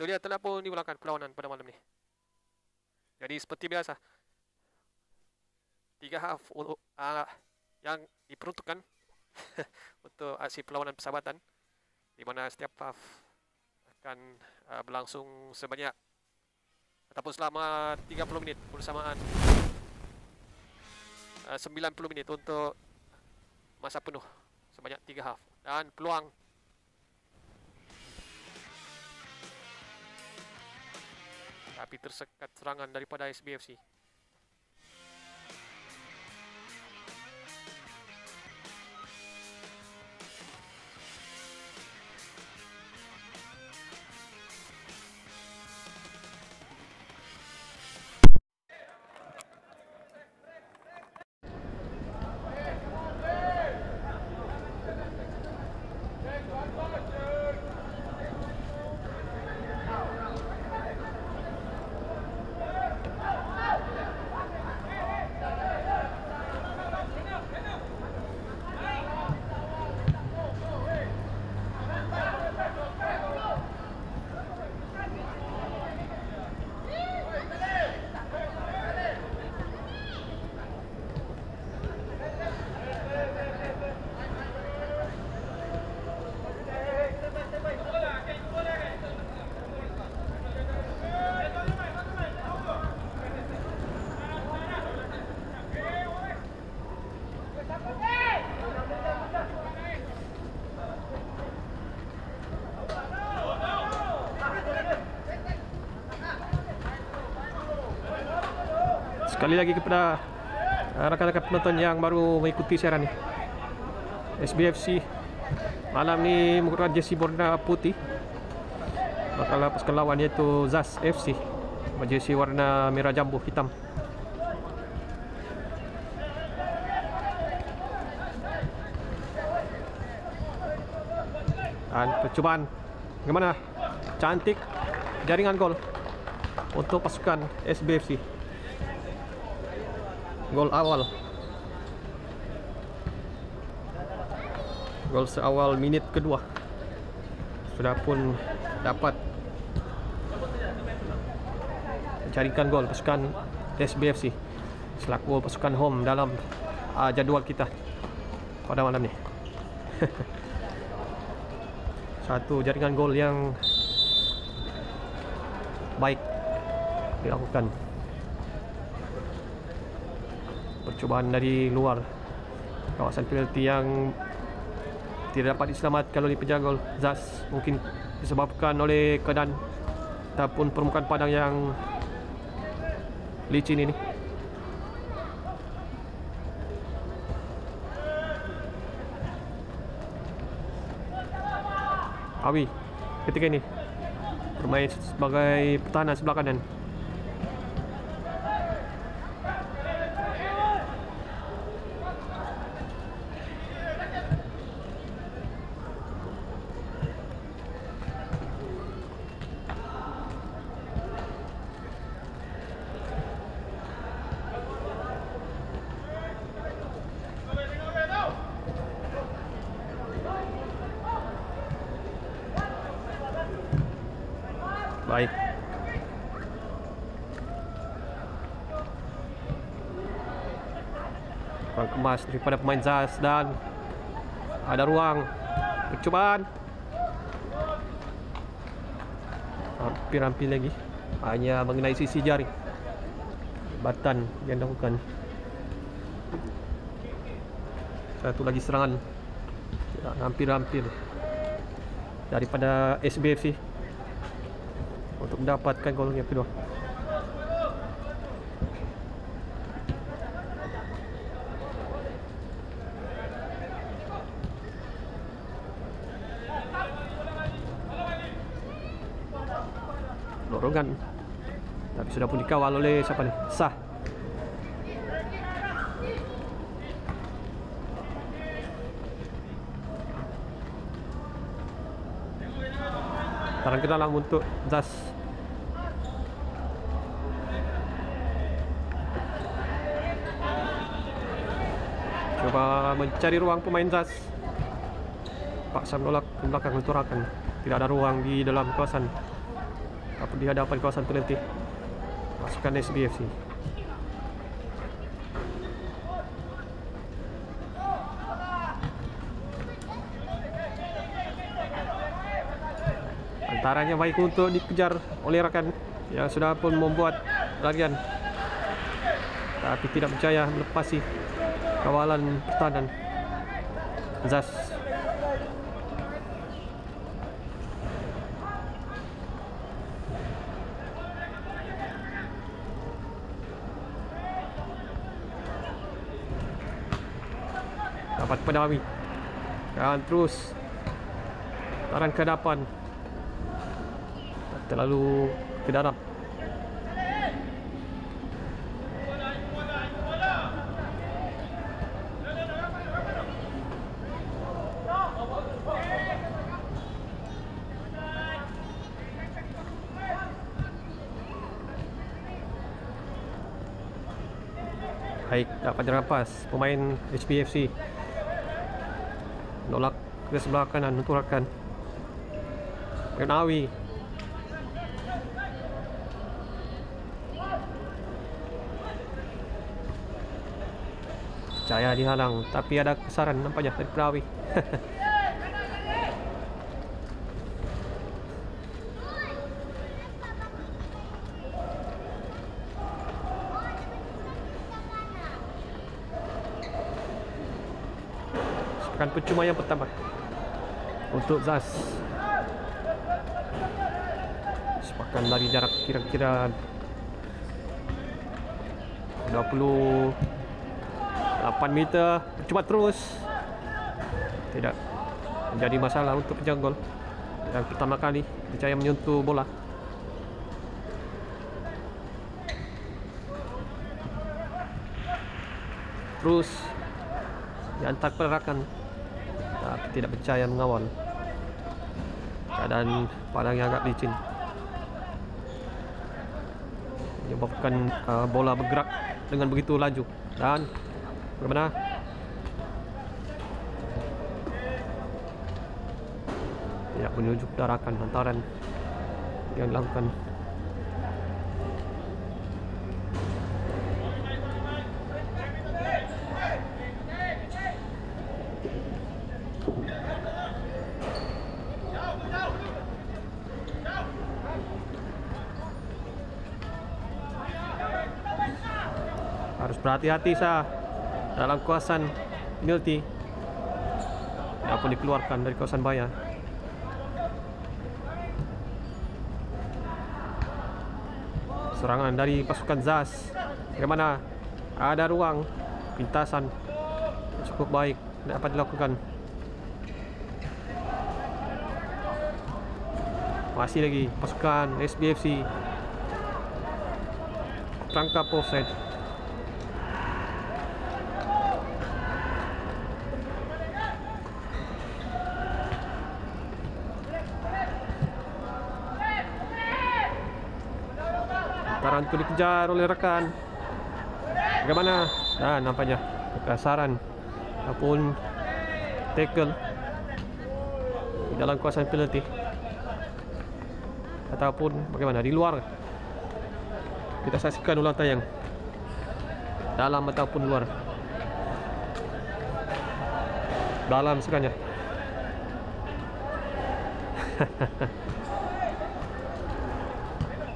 dunia telah pun dimulakan perlawanan pada malam ni. Jadi seperti biasa, 3 half yang diperuntukkan untuk aksi perlawanan persahabatan, di mana setiap half akan berlangsung sebanyak ataupun selama 30 minit bersamaan 90 minit untuk masa penuh sebanyak 3 half. Dan peluang tapi tersekat serangan daripada SBFC. Sekali lagi kepada rakan-rakan penonton yang baru mengikuti siaran ni, SBFC malam ni menggunakan jersey warna putih, bakal lepaskan lawan iaitu Zas FC berjersey warna merah jambu hitam. Dan percubaan bagaimana, cantik jaringan gol untuk pasukan SBFC. Gol awal, gol seawal minit kedua sudah pun dapat mencarikan gol pasukan SBFC selaku pasukan home dalam jadual kita pada malam ni. Satu jaringan gol yang baik dilakukan. Percubaan dari luar kawasan penalti yang tidak dapat diselamatkan oleh penjaga gol Zas, mungkin disebabkan oleh keadaan ataupun permukaan padang yang licin ini. Awi ketika ini bermain sebagai pertahanan sebelah kanan. Baik. Kurang kemas daripada pemain Zas dan ada ruang percubaan. Hampir-hampir lagi, hanya mengenai sisi jari. Batan yang dilakukan. Satu lagi serangan hampir-hampir daripada SBFC untuk mendapatkan gol yang kedua. Dorongan, tapi sudah pun dikawal oleh siapa nih? Sah. Taran ke dalam untuk Zas. Coba mencari ruang pemain Zas. Paksa menolak ke belakang untuk rakan. Tidak ada ruang di dalam kawasan apa di hadapan kawasan penalti pasukan SBFC. Antaranya baik untuk dikejar oleh rakan yang sudah pun membuat larian, tapi tidak berjaya melepasi kawalan pertahanan Zas. Dapat Pedawi dan terus taran ke hadapan, terlalu ke dalam. Baik, dapat dirampas pemain HBFC. Nolak ke sebelah kanan untuk rakan Pedawi. Jaya dihalang, tapi ada kesaran nampaknya dari Pedawi. Sepakan percuma yang pertama untuk Zas. Sepakan lari jarak kira-kira 28 meter, percuma terus, tidak menjadi masalah untuk penjaga gol yang pertama kali berjaya menyentuh bola. Terus diantar pergerakan, tapi tidak berjaya mengawal. Keadaan padang yang agak licin menyebabkan bola bergerak dengan begitu laju. Dan bagaimana? Tidak menunjuk darakan hantaran yang dilakukan. Harus berhati-hati sah dalam kawasan penalti. Tidak pun dikeluarkan dari kawasan bahaya. Serangan dari pasukan Zas. Bagaimana? Ada ruang pintasan cukup baik dapat dilakukan. Masih lagi pasukan SBFC terangkap offside. Taran itu dikejar oleh rekan. Bagaimana? Nah, nampaknya kesaran ataupun tackle di dalam kawasan penalti, ataupun bagaimana di luar. Kita saksikan ulang tayang, dalam ataupun luar. Dalam sekiranya.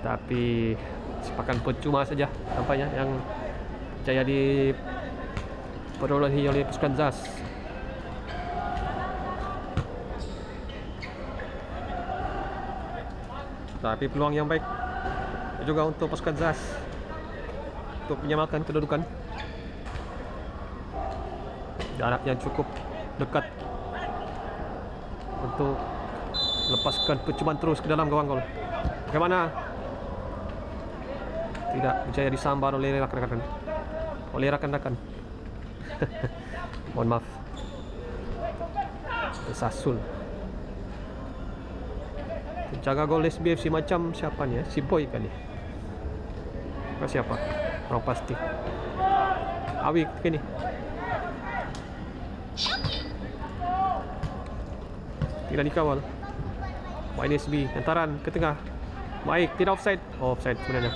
Tapi sepakan percuma saja nampaknya yang jaya diperolehi oleh pasukan Zas. Tapi peluang yang baik juga untuk pasukan Zas untuk menyamakan kedudukan. Jarak yang cukup dekat untuk lepaskan percubaan terus ke dalam gawang gol. Bagaimana? Tidak berjaya disambar oleh rakan-rakan. Mohon maaf. Tersasul. Penjaga gol SBFC macam siapa ni? Si Boy kali. Bukan siapa? Orang pasti. Awi ketika ni. Tidak dikawal. Main SB, hantaran ke tengah. Baik, tidak offside. Oh, offside sebenarnya.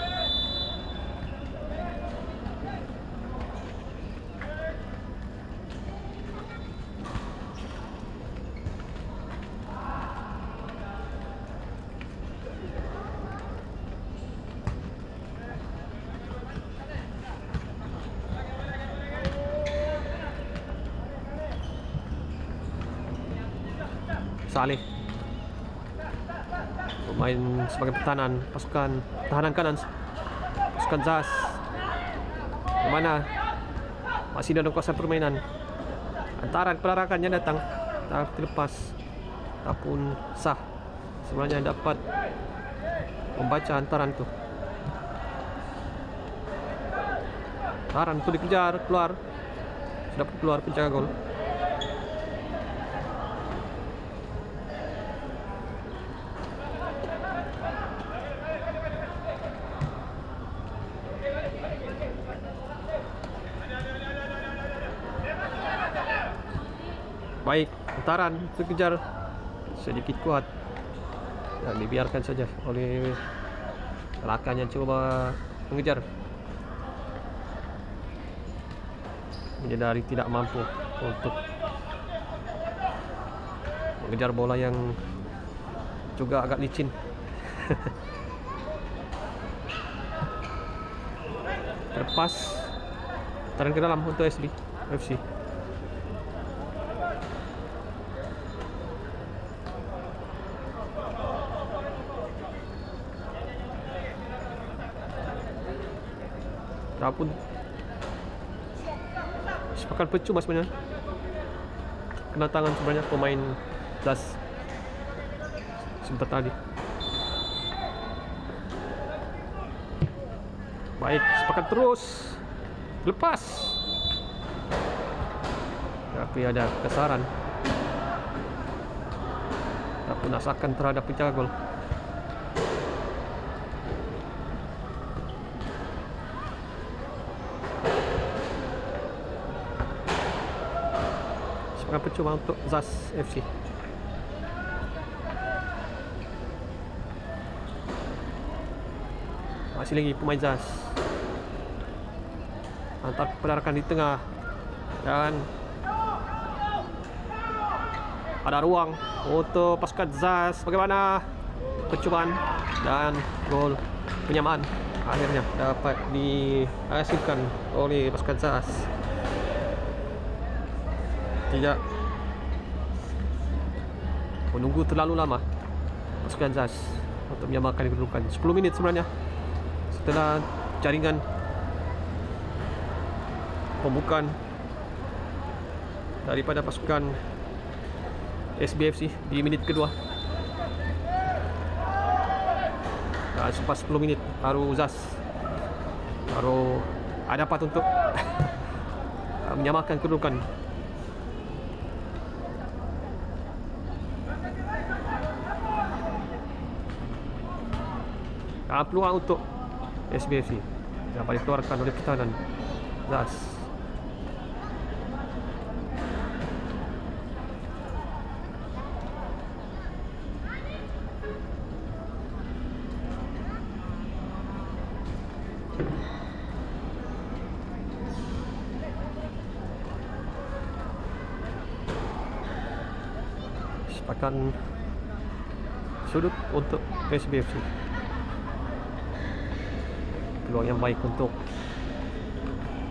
Saleh pemain sebagai pertahanan pasukan tahanan kanan, pasukan Zas. Kemana? Masih dalam kuasa permainan. Antaran pelarakannya datang, tak terlepas ataupun sah. Sebenarnya dapat membaca antaran tu. Antaran tu dikejar, keluar. Sudah keluar penjaga gol. Baik, putaran terkejar sedikit kuat dan dibiarkan saja oleh rakan yang coba mengejar, menyadari tidak mampu untuk mengejar bola yang juga agak licin. Terlepas putaran ke dalam untuk SBFC. Ataupun sepakan percuma sebenarnya, kena tangan sebenarnya pemain Zas sebentar tadi. Baik, sepakan terus lepas, tapi ada kesaran ataupun asakan terhadap penjaga gol. Sepakan percuma untuk Zas FC. Masih lagi pemain Zas. Antar pelarakan di tengah dan ada ruang untuk pasukan Zas. Bagaimana percubaan dan gol penyamaan akhirnya dapat dihasilkan oleh pasukan Zas. Tidak menunggu terlalu lama pasukan Zas untuk menyamakan kedudukan. 10 minit sebenarnya setelah jaringan pembukaan daripada pasukan SBFC di minit kedua. Dan selepas 10 minit baru Zas dapat untuk menyamakan kedudukan. Peluang untuk SBFC dapat dikeluarkan oleh pertahanan Zas. Sepakan sudut untuk SBFC. Peluang yang baik untuk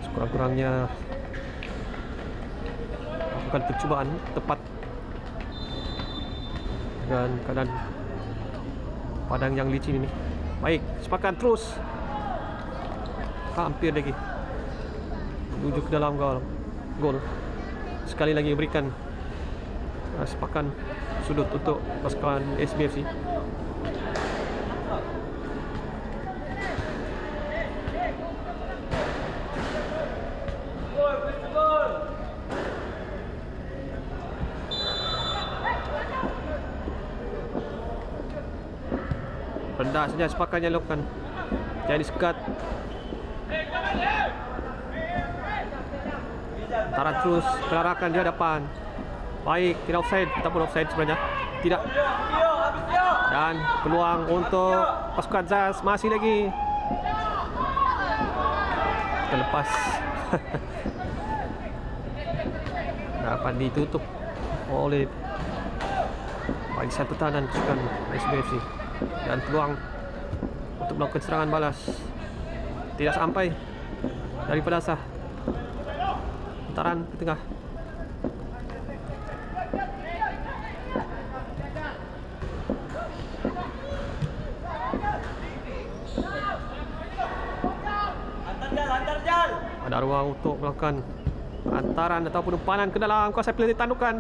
sekurang-kurangnya lakukan percubaan tepat dengan keadaan padang yang licin ini. Baik, sepakan terus, hampir lagi menuju ke dalam gol. Sekali lagi berikan sepakan sudut untuk pasukan SBFC. Rendah saja sepakan yang dilakukan, jangan disekat. Taran terus pelarakan di hadapan. Baik, tidak offside ataupun offside sebenarnya. Tidak. Dan peluang untuk pasukan Zas masih lagi terlepas. Dapat ditutup oleh barisan pertahanan pasukan SBFC dan peluang untuk melakukan serangan balas tidak sampai daripada Sah. Putaran ke tengah. Ada ruang untuk melakukan hantaran ataupun umpanan ke dalam kawasan penalti, tandukan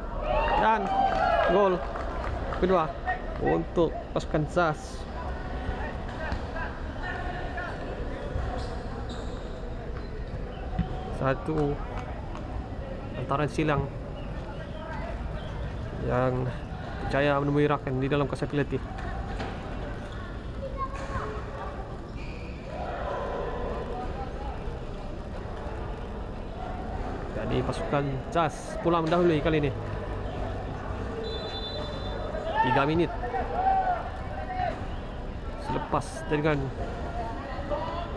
dan gol kedua untuk pasukan Zas. Satu hantaran silang yang berjaya menemui rakan di dalam kawasan penalti. Jadi pasukan Zas pulang mendahului kali ini. 3 minit selepas jaringan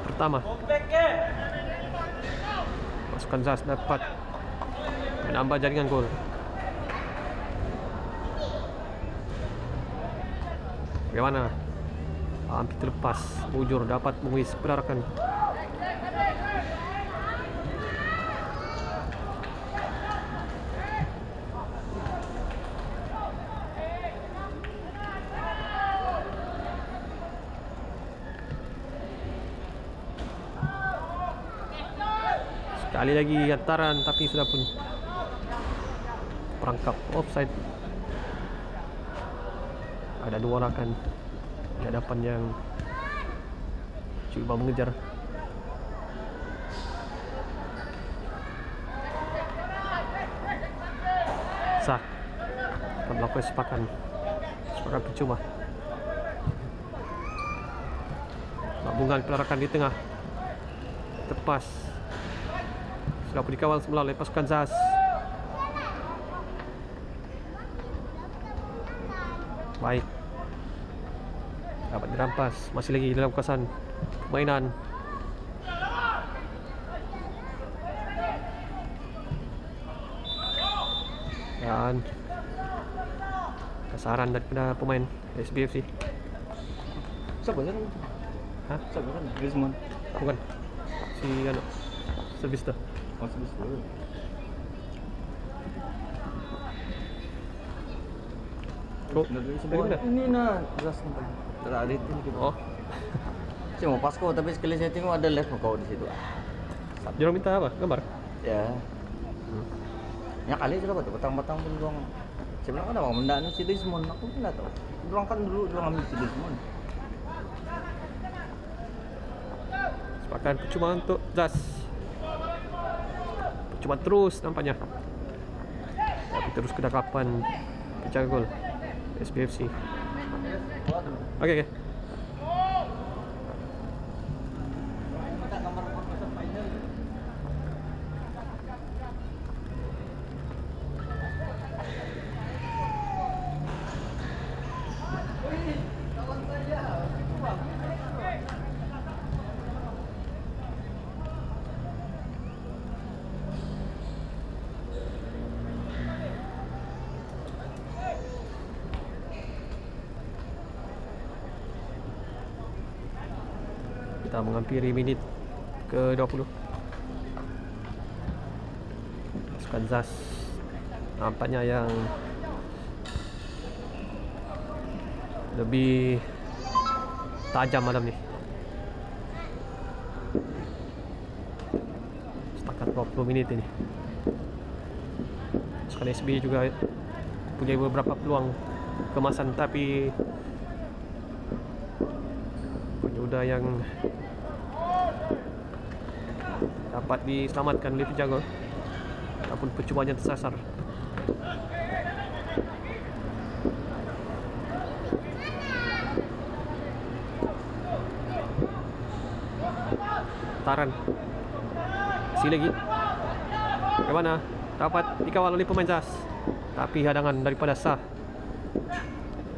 pertama, pasukan Zas dapat menambah jaringan gol. Bagaimana? Hampir terlepas, Bujur dapat menguis penarakan. Sekali lagi hantaran tapi sudah pun perangkap offside. Ada dua rakan di hadapan yang cuba mengejar. Sah akan melakukan sepakan percuma. Gabungan penarakan di tengah tepas sudah pun dikawal semula oleh pasukan Zas. Baik, dapat dirampas, masih lagi dalam kawasan permainan. Dan kasaran daripada pemain SBFC. Siapa kan? Hah? Siapa kan? Griezmann. Bukan. Si anu, servis tu. Masih bisa. Oh, ini nah jelas nampak. Ada itu gitu. Oh, Saya mau pasko tapi sekali saya tengok ada les kau di situ. jangan minta apa? Gambar? Ya. Ya kali sudah betul petang-petang pun doang. Saya bilang ada mau mendak si Griezmann. Aku tidak tahu. Berangkat dulu doang ambil si Griezmann. Sepakan percuma untuk Zas. Cuma terus nampaknya. Tapi terus kedakapan penjaga gol SBFC. Okey. Kita menghampiri minit ke-20. Pasukan Zas nampaknya yang lebih tajam malam ni. Setakat 20 minit ini. Pasukan SB juga punya beberapa peluang kemasan tapi penyudah yang dapat diselamatkan oleh penjaga ataupun percubaan yang tersasar. Taran masih lagi. Bagaimana? Dapat dikawal oleh pemain Zas tapi hadangan daripada Sah.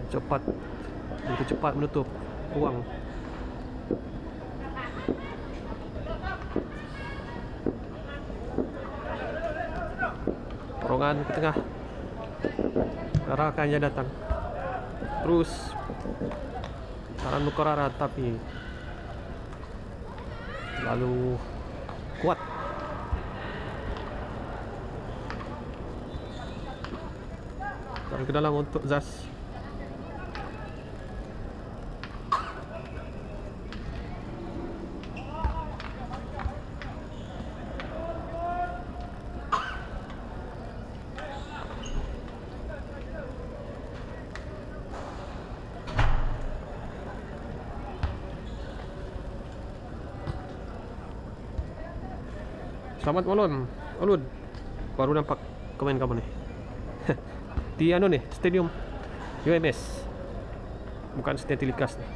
Begitu cepat menutup ruang potongan ke tengah. Arakannya datang. Terus Taran Nukarara tapi terlalu kuat. Dan ke dalam untuk Zas. Selamat malam, Ulud. Baru nampak komen kamu nih. Di anu nih, stadium UMS. Bukan stadium Likas nih.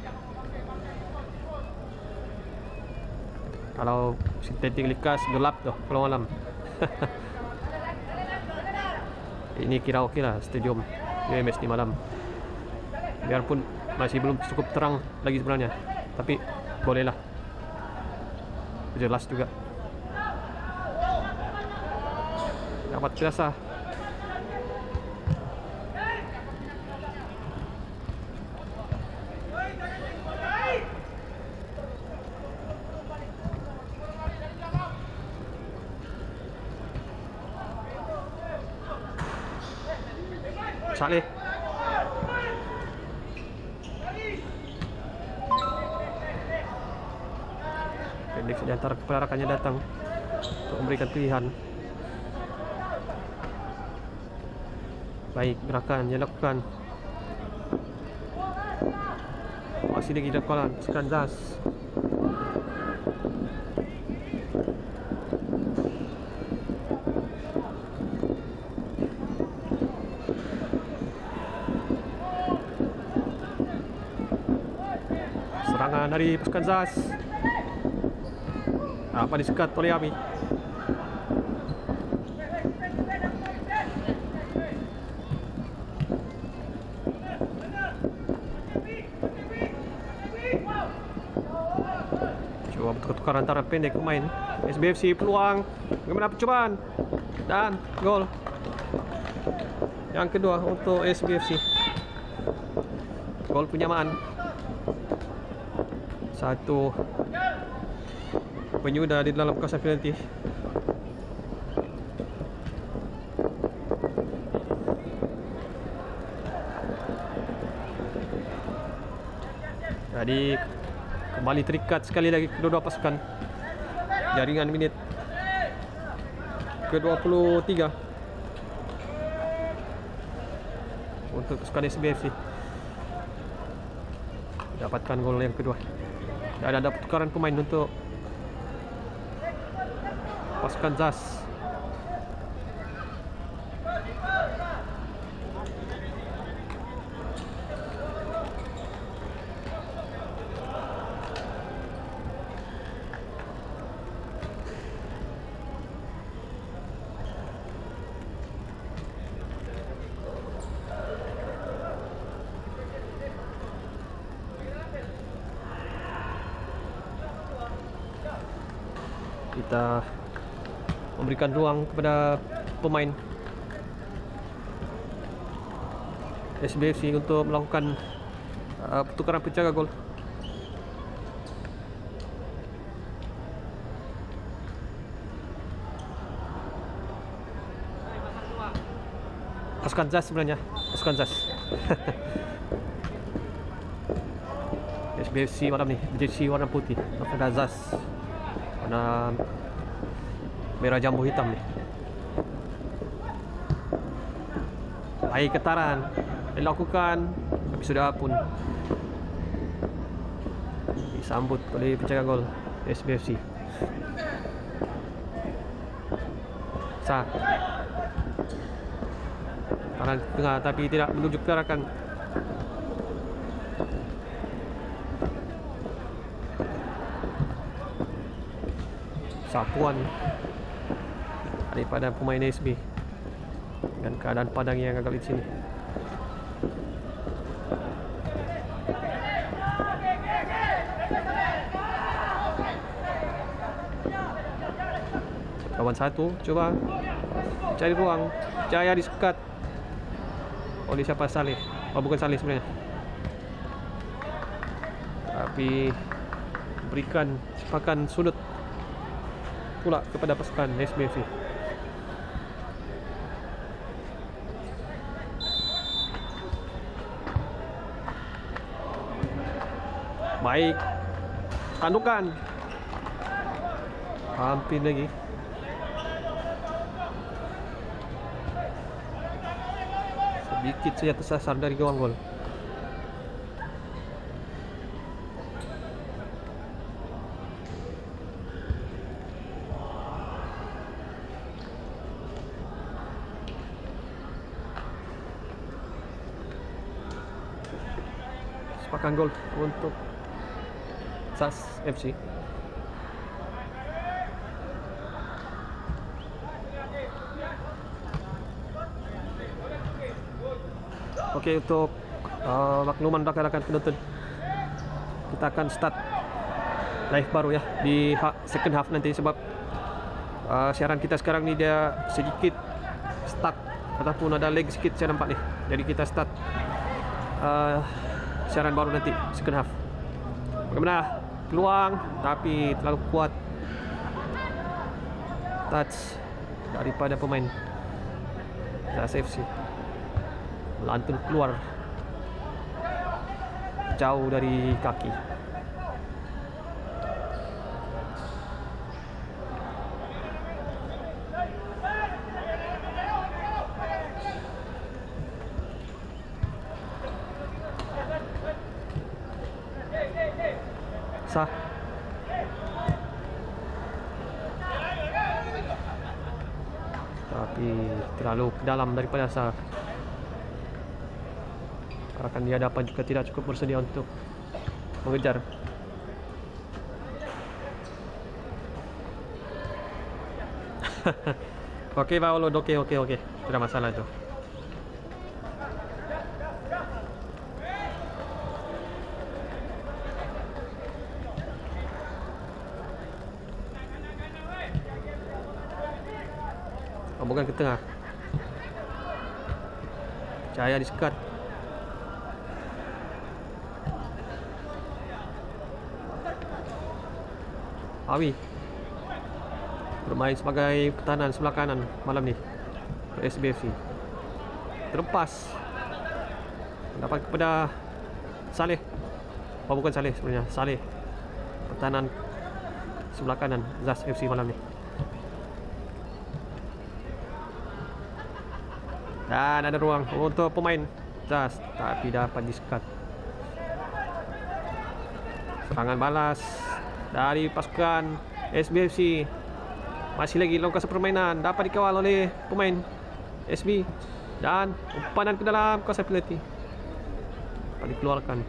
Kalau sintetik Likas gelap tuh kalau malam. Ini kira oke lah stadium UMS di malam. Biarpun masih belum cukup terang lagi sebenarnya, tapi bolehlah. Jelas juga. Dapat biasa. Saleh. Pendek di antara kepala rekannya datang untuk memberikan pilihan. Baik, gerakan yang dilakukan. Masih lagi dilakukan sekarang Zas. Serangan dari pasukan Zas. Apa disekat oleh Ami. Coba bertukar antara pendek pemain SBFC, peluang bagaimana percobaan dan gol yang kedua untuk SBFC. Gol penyamaan. Satu penyudah di dalam kawasan penalti. Jadi kembali terikat sekali lagi kedua-dua pasukan. Jaringan minit ke-23 untuk pasukan SBFC. Dapatkan gol yang kedua. Dan ada pertukaran pemain untuk pasukan Zas. Kita memberikan ruang kepada pemain SBFC untuk melakukan pertukaran penjaga gol. Pasukan Zas sebenarnya, pasukan Zas. SBFC malam nih, jersey warna putih, pasukan Zas warna merah jambu hitam nih. Baik, getaran dilakukan, tapi sudah pun disambut oleh penjaga gol SBFC. Sah kanan tengah tapi tidak menuju ke arahkan. Sapuan daripada pemain SB dengan keadaan padang yang agak di sini. Lawan satu, coba cari ruang. Jaya disekat oleh siapa? Saleh. Oh, bukan Saleh sebenarnya, tapi berikan sepakan sudut pula kepada pasukan SBFC. Baik, tandukan hampir lagi. Sedikit saja tersasar dari gawang gol. Sepakan gol untuk SAS FC. Oke, untuk makluman rakan-rakan penonton, kita akan start live baru ya di second half nanti, sebab siaran kita sekarang ni dia sedikit stuck ataupun ada lag sedikit saya nampak nih. Jadi kita start siaran baru nanti second half. Bagaimana? Peluang tapi terlalu kuat touch daripada pemain SAS FC. Melantun keluar jauh dari kaki. Sah. Tapi terlalu ke dalam daripada sah. Rakan di hadapan juga tidak cukup bersedia untuk mengejar. Oke, Paolo, oke. Tidak masalah itu. Bukan ke tengah. Cahaya disekat. Awi bermain sebagai pertahanan sebelah kanan malam ni SBFC. Terlepas dapat kepada Saleh. Oh, bukan Saleh sebenarnya, Saleh, pertahanan sebelah kanan SAS FC malam ni. Dan ada ruang untuk pemain SAS, tapi dapat disekat. Serangan balas dari pasukan SBFC. Masih lagi lokasi permainan, dapat dikawal oleh pemain SB, dan umpanan ke dalam kawasan penalti dapat dikeluarkan.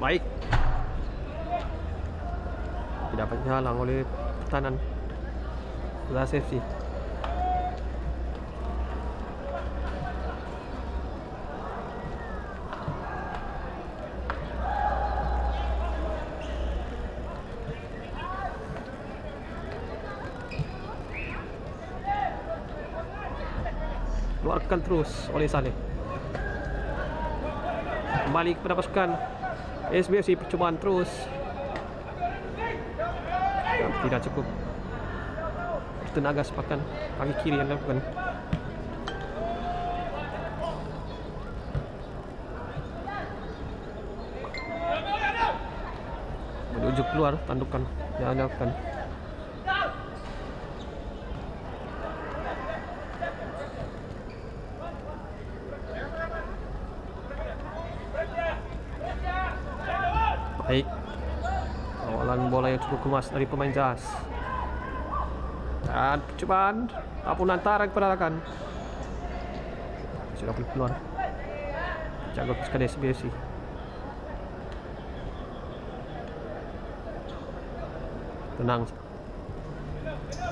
Baik, dapat dihalang oleh pertahanan SAS FC. Keluarkan terus oleh Saleh. Kembali kepada pasukan SBFC, percubaan terus. Tidak cukup tenaga sepakan kaki kiri yang dilakukan. Menuju keluar tandukan yang dilakukan. Baik, awalan bola yang cukup kemas dari pemain SAS. Dan percobaan apun antara kepada rakan sudah boleh keluar. Jaga pasukan SBFC. Tenang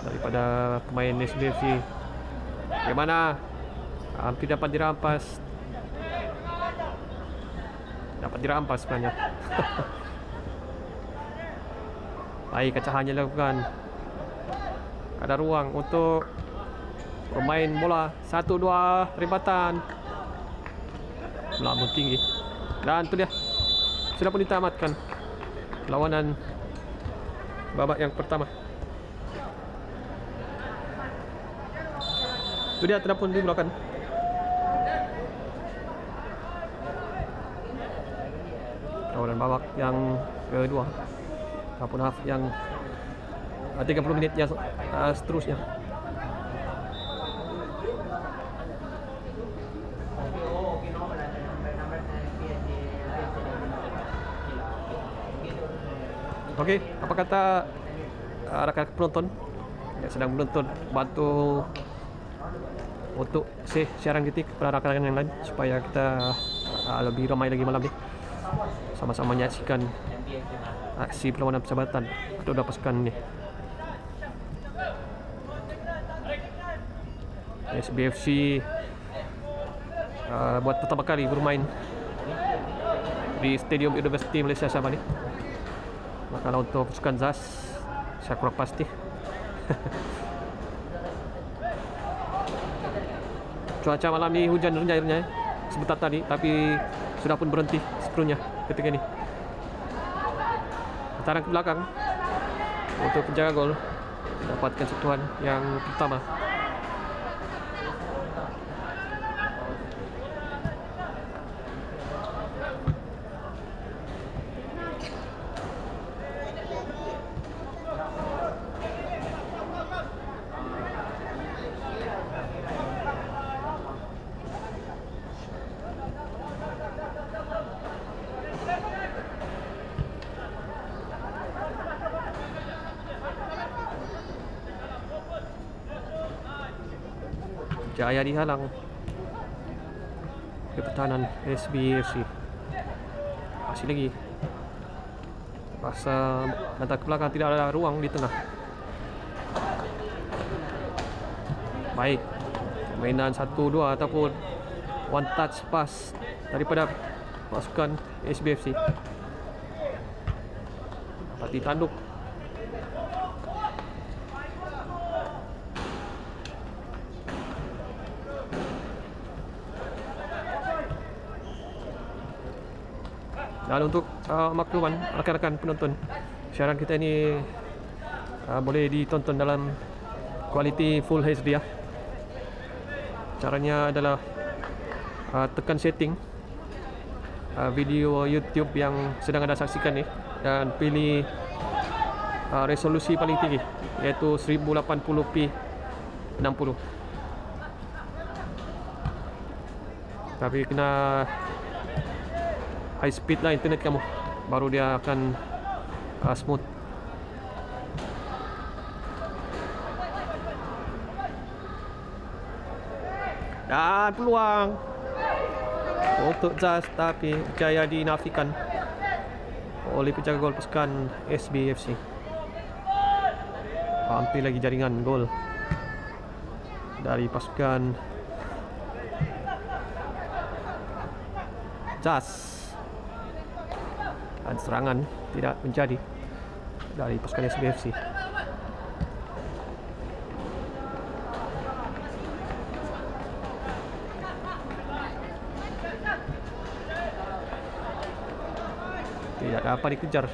daripada pemain SBFC. Bagaimana? Hampir dapat dirampas. Dapat dirampas sebenarnya. Baik, kecahannya dilakukan. Ada ruang untuk pemain bola. 1-2 rebatan. Melambung tinggi. Dan itu dia. Sudah pun ditamatkan lawanan babak yang pertama. Itu dia sudah pun dimulakan. Lawanan babak yang kedua. Ataupun half yang 30 menit yang seterusnya. Okey, apa kata rakan penonton yang sedang menonton, bantu untuk share siaran kita kepada rakan-rakan yang lain supaya kita lebih ramai lagi malam ni, sama-sama menyaksikan aksi perlawanan persahabatan kedua pasukan ni. SBFC buat pertama kali bermain di Stadium Universiti Malaysia Sabah ni. Kalau untuk pasukan ZAS, saya kurang pasti. Cuaca malam ni hujan renyai-renyai sebentar tadi, tapi sudah pun berhenti sepenuhnya ketika ini. Putaran ke belakang untuk penjaga gol mendapatkan sentuhan yang pertama. Jaya dihalang ke pertahanan SBFC. Masih lagi masa datang ke belakang, tidak ada ruang di tengah. Baik, permainan 1-2 ataupun one touch pass daripada pasukan SBFC. Dapat ditanduk. Dan untuk makluman rakan-rakan penonton, siaran kita ini boleh ditonton dalam kualiti Full HD ya. Caranya adalah tekan setting video YouTube yang sedang anda saksikan ni dan pilih resolusi paling tinggi, iaitu 1080p 60. Tapi kena high speed lah internet kamu, baru dia akan smooth. Dan peluang untuk ZAS, tapi jaya dinafikan oleh penjaga gol pasukan SBFC. Hampir lagi jaringan gol dari pasukan ZAS. Dan serangan tidak menjadi dari pasukan SBFC. Tidak dapat dikejar.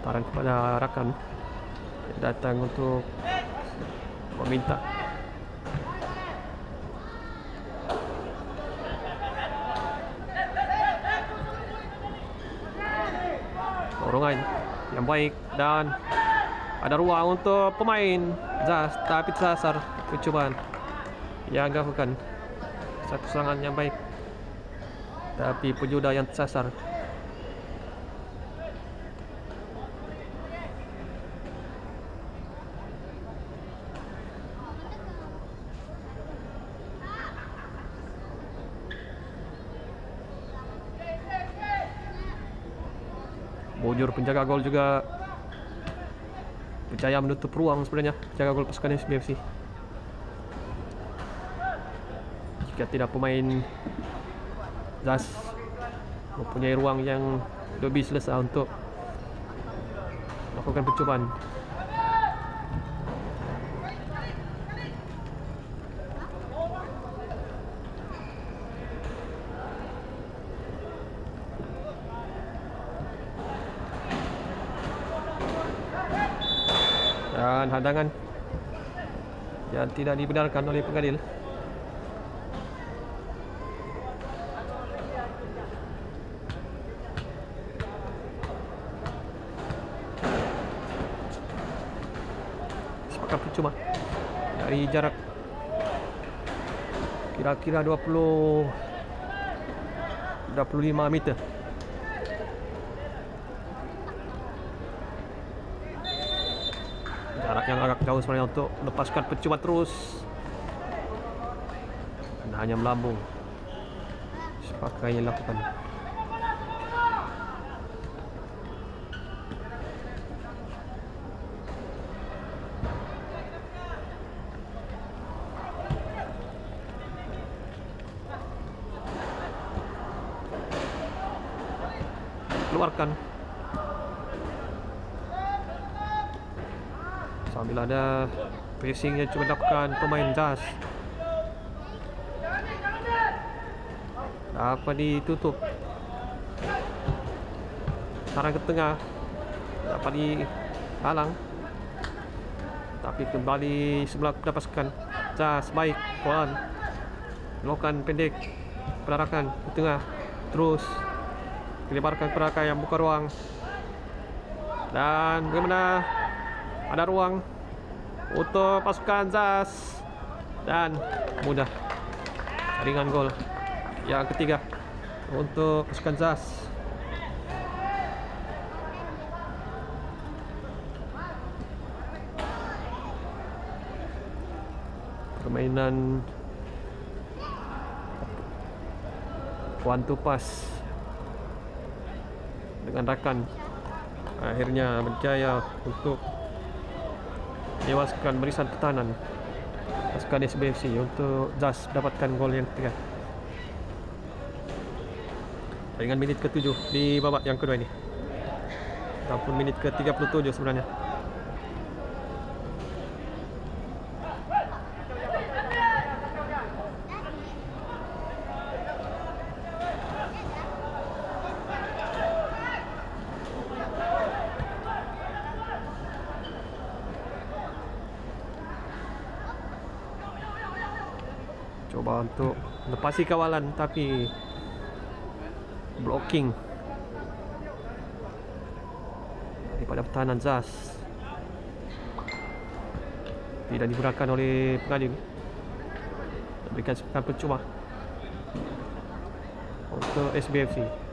Taran kepada rakan datang untuk meminta. Dorongan yang baik dan ada ruang untuk pemain ZAS, tapi tersasar percubaan yang dilakukan. Satu serangan yang baik, tapi penjuda yang tersasar. Bojor penjaga gol juga percaya menutup ruang sebenarnya penjaga gol pasukan SBFC. Jika tidak pemain Zas mempunyai ruang yang lebih selesa untuk melakukan percobaan. Dan hadangan yang tidak dibenarkan oleh pengadil. Sepakat percuma dari jarak kira-kira 25 meter. Jarak yang agak jauh sebenarnya untuk melepaskan percuma terus. Dan hanya melambung. Sepakai yang lakukan. Keluarkan. Sambil ada pressing yang cuba dilakukan pemain Zas. Dapat ditutup. Sarang ke tengah. Dapat dihalang. Tapi kembali sebelah mendapatkan Zas baik. Polan. Melakukan pendek. Penarakan ke tengah. Terus dilebarkan kepada yang buka ruang. Dan bagaimana? Ada ruang untuk pasukan Zas dan mudah jaringan gol yang ketiga untuk pasukan Zas. Permainan one to pass dengan rakan akhirnya berjaya untuk menewaskan barisan pertahanan pasukan SBFC untuk Zas mendapatkan gol yang ketiga dengan minit ke-7 di babak yang kedua ini ataupun minit ke-37 sebenarnya. Coba untuk lepasi kawalan tapi blocking daripada pertahanan Zas tidak digunakan oleh pengadil. Berikan sepakan percuma untuk SBFC.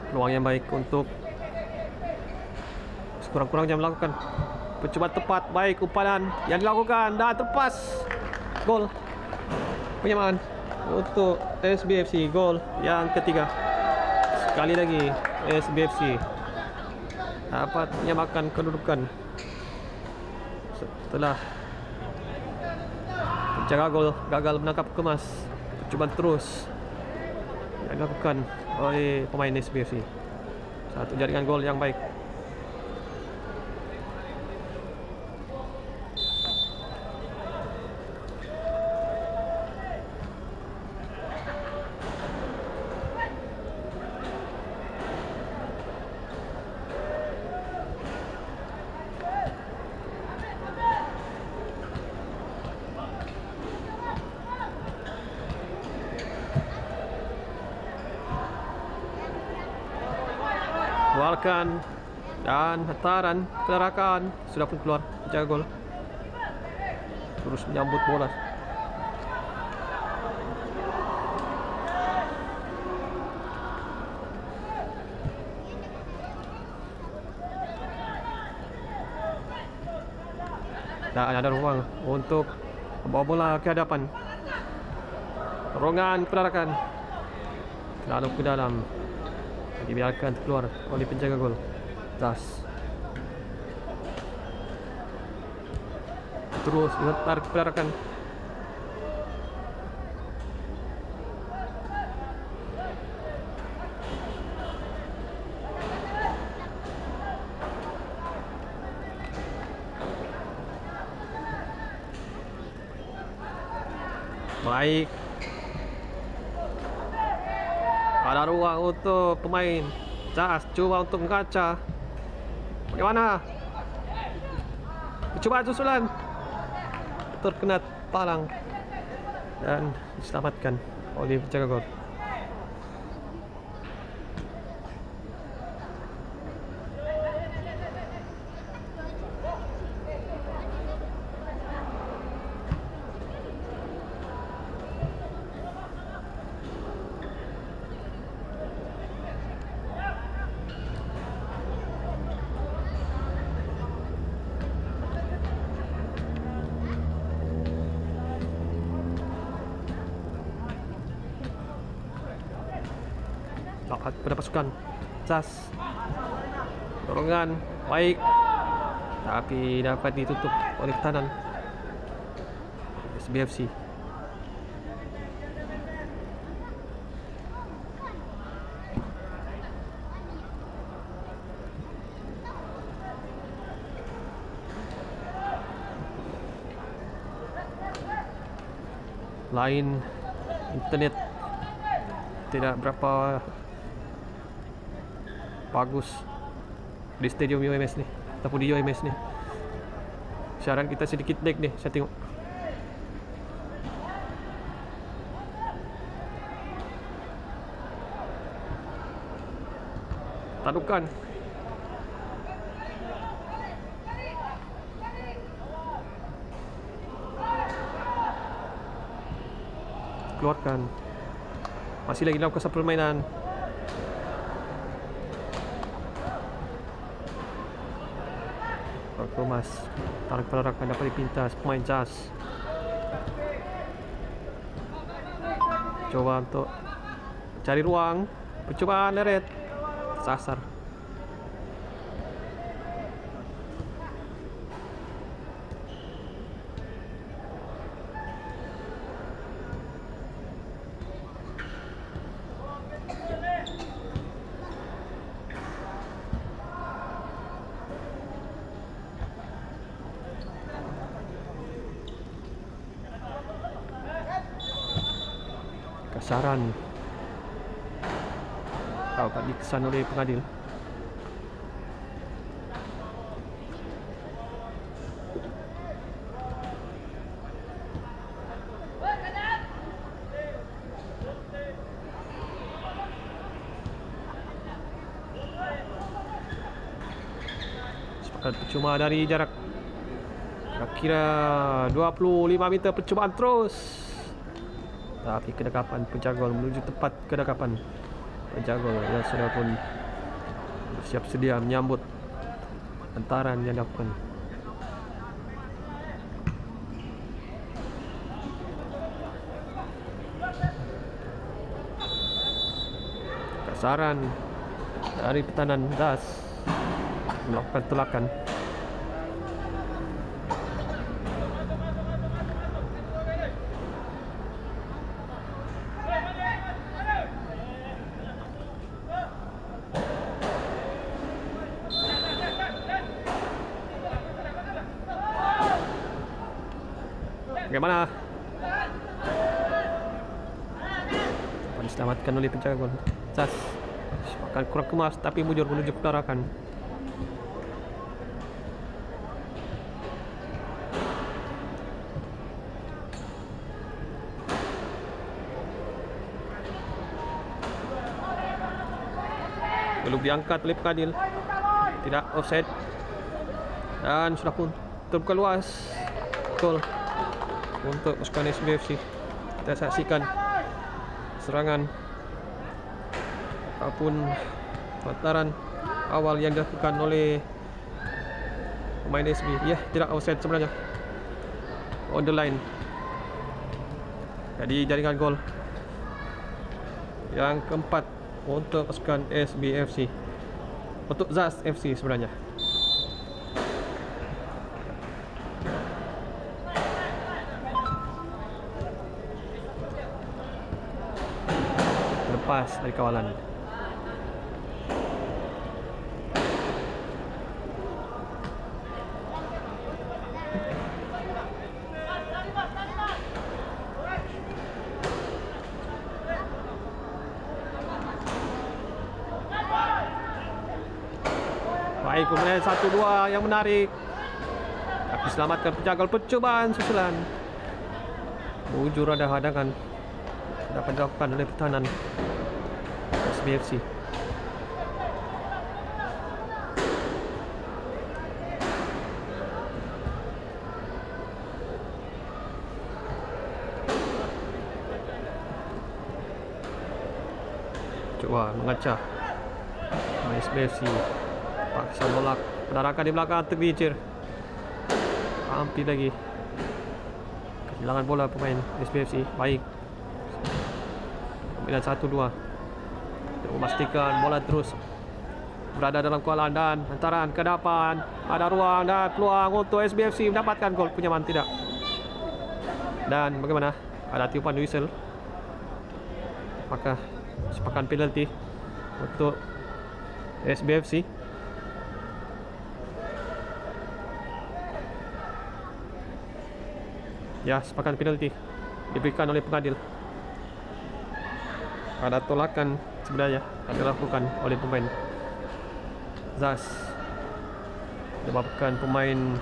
Peluang yang baik untuk sekurang-kurangnya melakukan percubaan tepat. Baik umpan yang dilakukan dan terlepas. Gol penyamaan untuk SBFC. Gol yang ketiga. Sekali lagi SBFC dapat menyamakan kedudukan setelah penjaga gol gagal menangkap kemas. Percubaan terus yang dilakukan oleh pemain SBFC. Satu jaringan gol yang baik. Keluarkan dan hantaran penerakan sudah pun keluar penjaga gol terus menyambut bola. Dan ada ruang untuk bawa bola ke hadapan. Dorongan penarakan lalu ke dalam, dibiarkan keluar oleh penjaga gol. Das terus letar ke penarakan. Baik, ada ruang untuk pemain Jas coba untuk mengaca. Bagaimana percobaan susulan, terkena palang dan diselamatkan oleh penjaga gol. Lakat pada pasukan Jas, dorongan baik tapi dapat ditutup oleh tahanan SBFC. Lain internet tidak berapa bagus di stadium UMS nih ataupun di UMS nih. Siaran kita sedikit lag nih, saya tengok. Tadukan. Keluarkan. Masih lagi dalam kuasa permainan. Thomas, tarik penarakan dapat dipintas pemain Jas. Coba untuk cari ruang, percobaan leret, sasar. Kasaran dapat dikesan oleh pengadil. Sepakat percuma dari jarak kira 25 meter, percubaan terus. Tapi kedekapan penjaga gol menuju tepat kedekapan penjaga gol yang sudah pun bersiap sedia menyambut hantaran yang dilakukan. Kasaran dari pertahanan Das melakukan telakan. Bagaimana? Diselamatkan oleh penjaga gol. Jas akan kurang kemas tapi mujur menuju penarakan. Belum diangkat oleh pengadil. Tidak offside. Dan sudah pun terbuka luas. Gol untuk pasukan SBFC. Kita saksikan serangan ataupun hantaran awal yang dilakukan oleh pemain SB. Ya, tidak offside sebenarnya. on the line. Jadi jaringan gol yang keempat untuk pasukan SBFC, untuk ZAS FC sebenarnya. Lepas dari kawalan. Baik, kemudian 1-2 yang menarik. Tapi selamatkan penjagal percobaan susulan. Bujur ada hadangan dapat dilakukan oleh pertahanan SBFC. Coba mengacah SBFC. Paksa bola penarakan di belakang tergelincir. Hampir lagi kehilangan bola pemain SBFC. Baik, kemudian 1-2 untuk memastikan bola terus berada dalam kawalan dan hantaran ke depan. Ada ruang dan peluang untuk SBFC mendapatkan gol. Penyaman tidak. Dan bagaimana? Ada tiupan whistle. Maka sepakan penalti untuk SBFC. Ya, sepakan penalti diberikan oleh pengadil. Ada tolakan sebenarnya yang dilakukan oleh pemain ZAS, menyebabkan pemain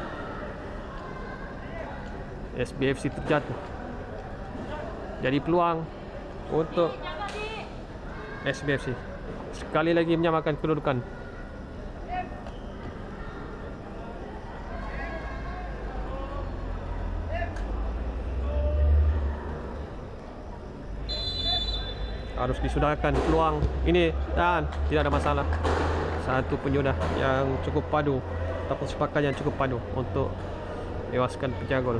SBFC terjatuh. Jadi peluang untuk SBFC sekali lagi menyamakan kedudukan. Harus disudahkan peluang ini dan tidak ada masalah. Satu penyudah yang cukup padu ataupun sepakan yang cukup padu untuk lewaskan penjaga gol.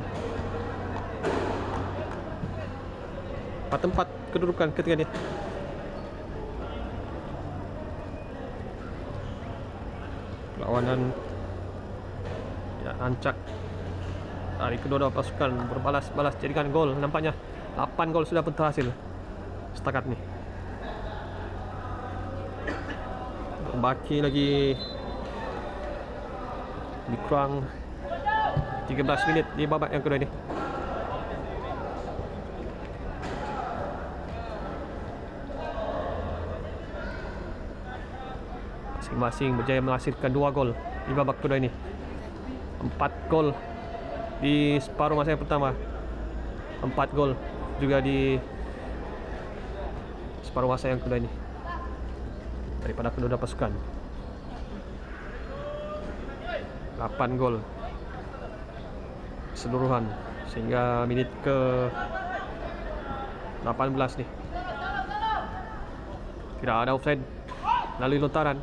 4-4 kedudukan ketika ini. Perlawanan ya, ancak dari kedua pasukan berbalas-balas jadikan gol. Nampaknya 8 gol sudah pun terhasil setakat ini. Baki lagi lebih kurang 13 minit di babak yang kedua ini. Masing-masing berjaya menghasilkan 2 gol di babak kedua ini. 4 gol di separuh masa yang pertama, 4 gol juga di separuh masa yang kedua ini daripada kedua pasukan. 8 gol keseluruhan sehingga minit ke 18 nih. Tidak ada offside melalui lontaran.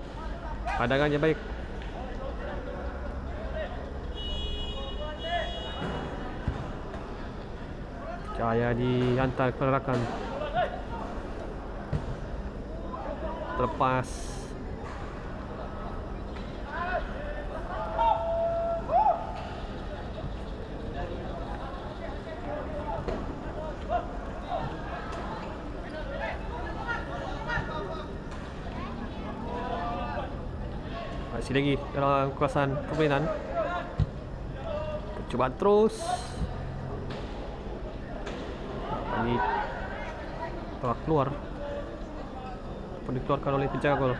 Pandangannya baik. Cahaya dihantar ke rakan. Terlepas. Masih lagi dalam kawasan permainan. Percubaan terus. Ini telah keluar. Dikeluarkan oleh penjaga gol.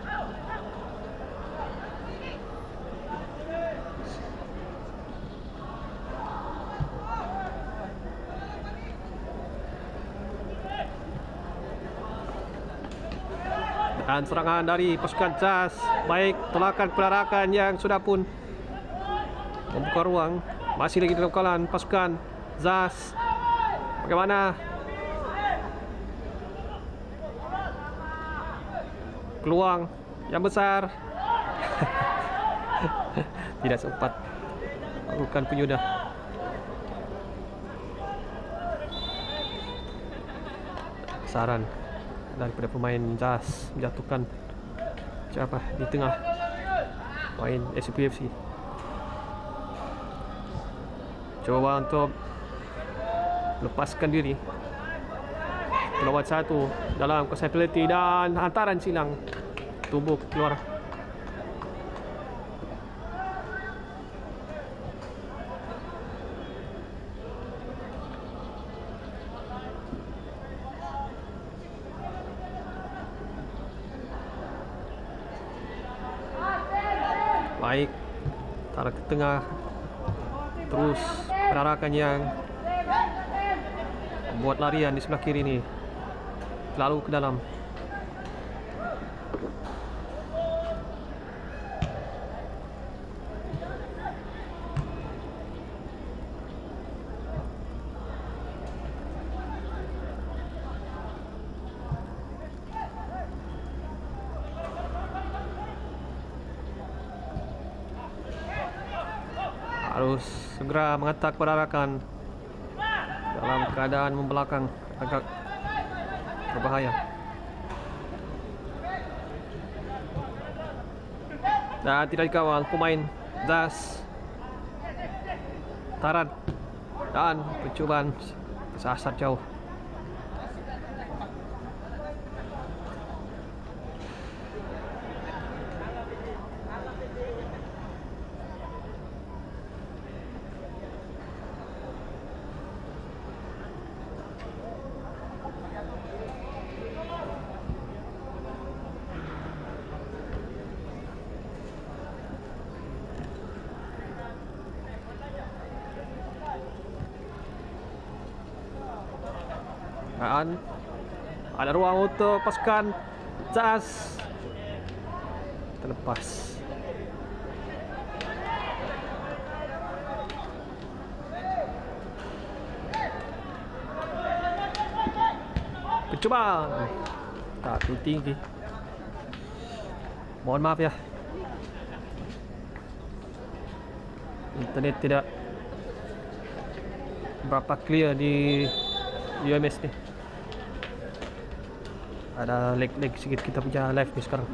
Dan serangan dari pasukan ZAS. Baik, tolakan penarakan yang sudah pun membuka ruang. Masih lagi dalam kawalan pasukan ZAS. Bagaimana? Peluang yang besar. Tidak sempat melakukan penyudah. besaran daripada pemain Jazz menjatuhkan siapa di tengah main SPFC. Coba untuk lepaskan diri. Lewat satu dalam kuasa penalti dan hantaran silang tubuh keluar. Baik, tarik ke tengah, terus perarakan yang buat larian di sebelah kiri ni lalu ke dalam. Harus segera mengatak perarakan dalam keadaan membelakang, agak berbahaya. Dan tidak dikawal pemain Jazz. Taran dan percubaan sasar jauh. Dan ada ruang untuk pasukan Jazz. Terlepas. Percubaan tak terlalu tinggi. Mohon maaf ya, internet tidak berapa clear di UMS ni. Ada lag sikit kita punya live ni sekarang.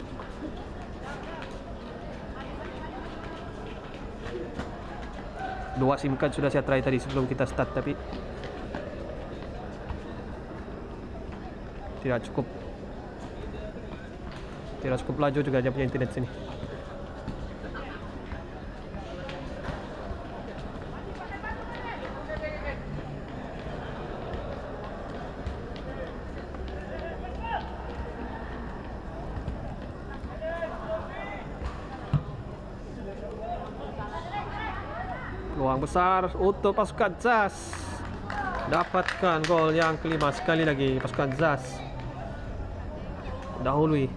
Dua SIM card sudah saya try tadi sebelum kita start, tapi tidak cukup laju juga dia punya internet sini. Peluang besar untuk pasukan Jazz. Dapatkan gol yang kelima sekali lagi pasukan Jazz. Dahului.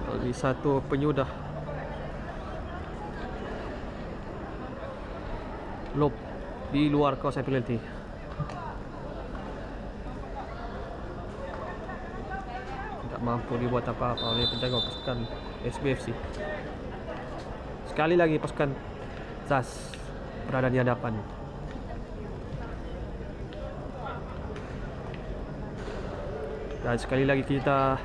Lebih satu penyudah. Lob di luar kawasan penalti. Tidak mampu dibuat apa-apa oleh penjaga pasukan SBFC. Sekali lagi pasukan Jazz berada di hadapan. Dan sekali lagi kita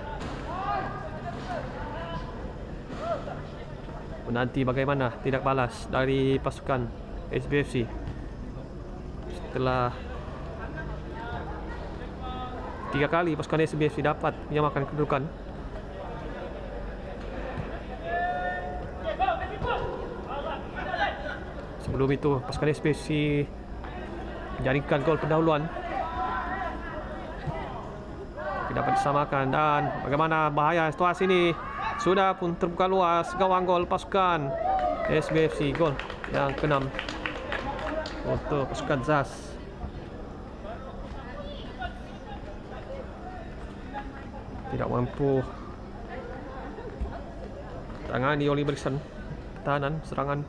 menanti bagaimana tindak balas dari pasukan SBFC setelah 3 kali pasukan SBFC dapat menyamakan kedudukan. Sebelum itu pasukan SBFC menjaringkan gol pendahuluan. Dapat disamakan, dan bagaimana bahaya situasi ini. Sudah pun terbuka luas gawang gol pasukan SBFC. Gol yang ke-6 untuk pasukan Jazz. Tidak mampu tangani Oliver Bergson. Pertahanan serangan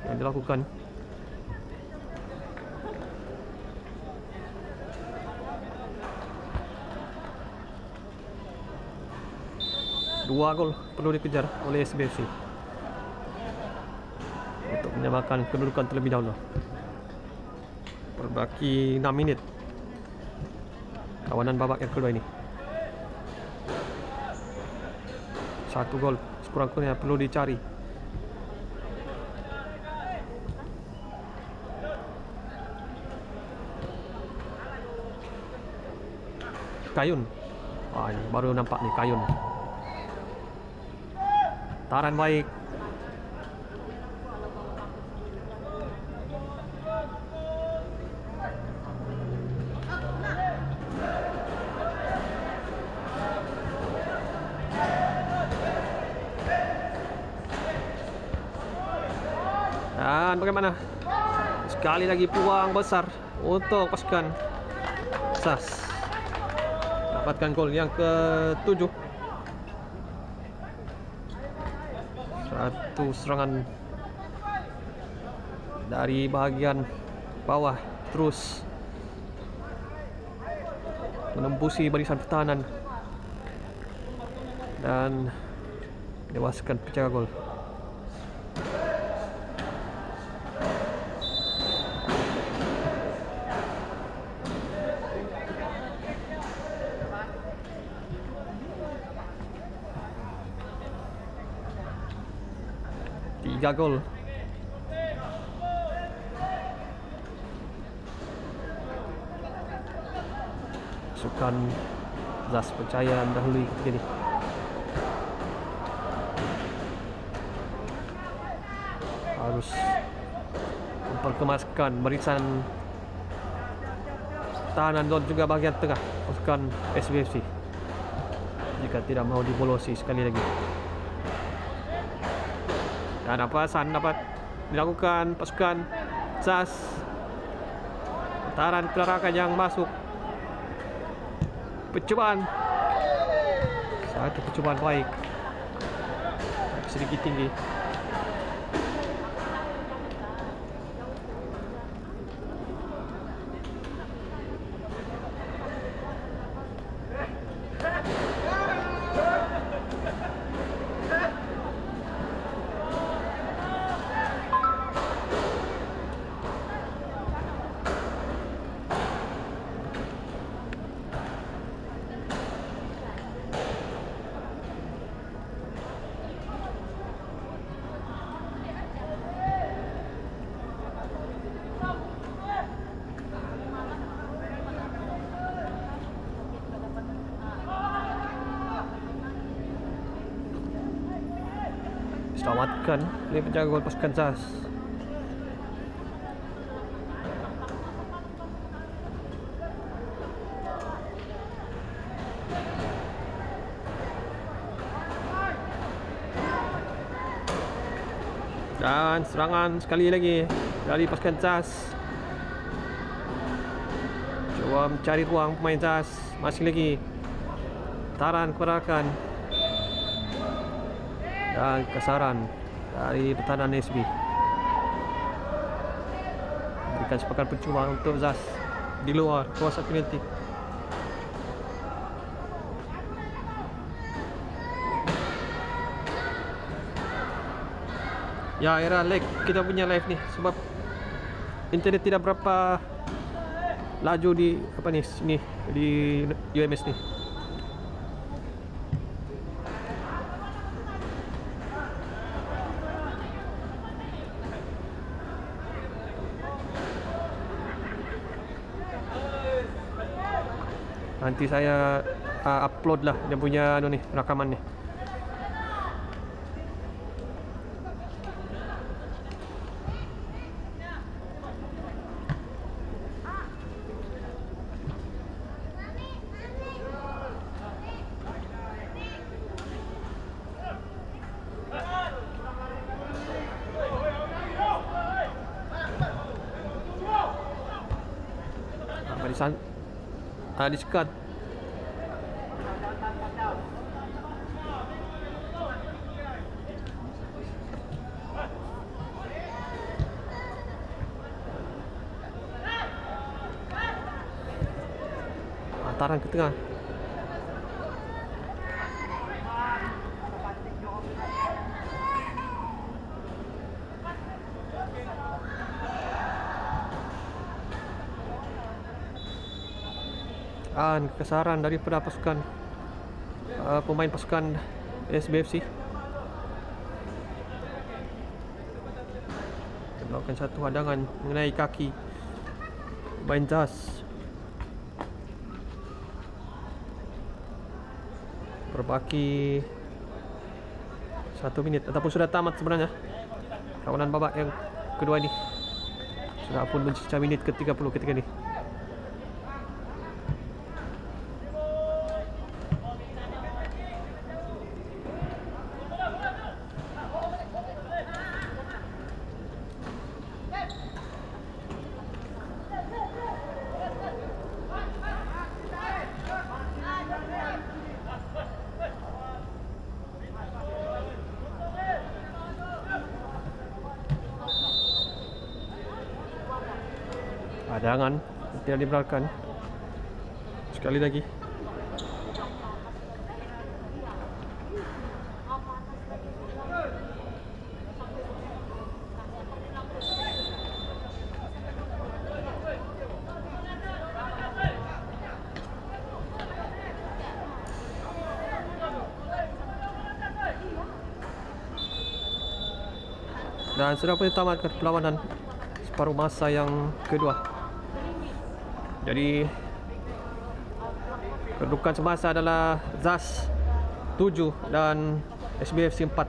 yang dilakukan. Dua gol perlu dikejar oleh SBFC untuk menyamakan kedudukan terlebih dahulu. Berbaki 6 menit kawanan babak yang kedua ini. 1 gol sekurang-kurangnya perlu dicari. Kayun. Wah, ini baru nampak nih Kayun. Taran baik. Dan bagaimana? Sekali lagi peluang besar untuk pasukan SAS dapatkan gol yang ke-7. Satu serangan dari bahagian bawah terus menembusi barisan pertahanan dan menewaskan penjaga gol. Tiga gol. Pasukan SAS percaya mendahului ketika ini. Harus memperkemaskan barisan tahanan dan juga bahagian tengah pasukan SBFC jika tidak mau dibolosi sekali lagi. Dan apasan dapat dilakukan pasukan SAS. Taran kelarakan yang masuk. Percubaan. Satu percubaan baik. Sedikit tinggi. Selamatkan oleh penjaga gol pasukan SAS. Dan serangan sekali lagi dari pasukan SAS. Coba mencari ruang pemain SAS. Masih lagi taran kerakan dan kesaran dari pertahanan SB. Berikan sepakan percuma untuk SAS di luar kawasan penalti. Ya, era lag kita punya live nih sebab internet tidak berapa laju di apa nih sini di UMS nih. Nanti saya upload lah dia punya anu nih rakaman nih. Barisan disekat. Taran ke tengah. kesaran daripada pasukan pemain pasukan SBFC. Melakukan satu hadangan mengenai kaki pemain Zas. Berbaki 1 menit ataupun sudah tamat sebenarnya kawanan babak yang kedua ini. Sudah pun mencicah menit ke-30 ketika ini. Hadangan tidak dibenarkan. Sekali lagi. Dan sudah pun ditamatkan perlawanan separuh masa yang kedua. Jadi kedudukan semasa adalah Zas 7 dan SBFC 4.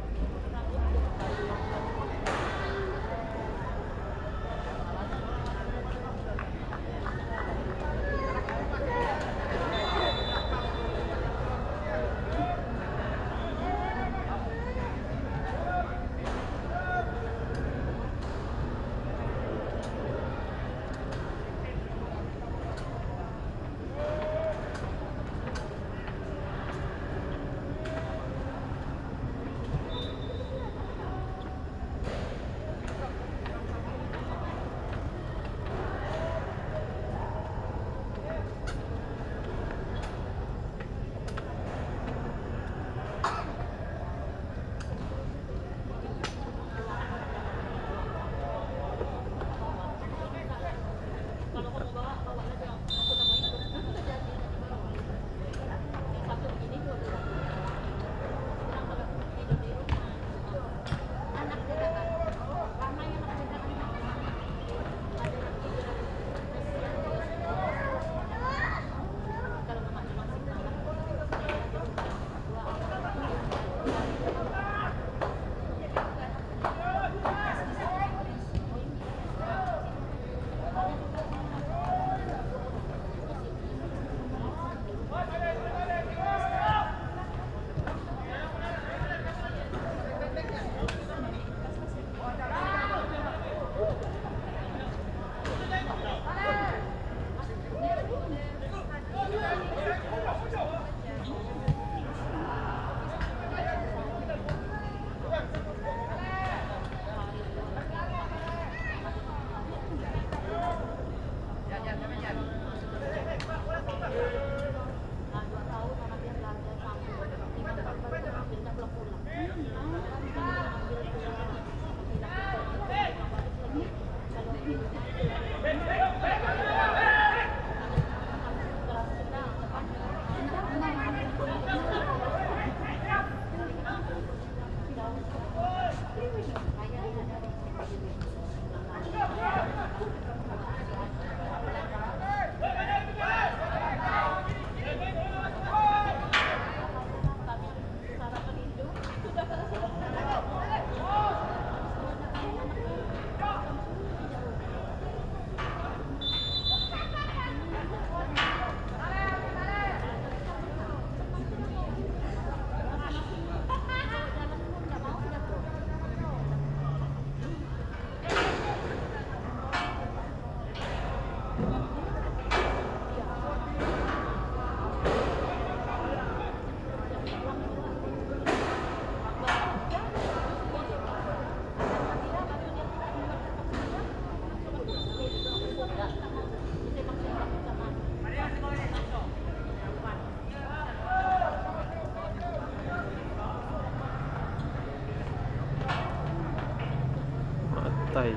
Tay.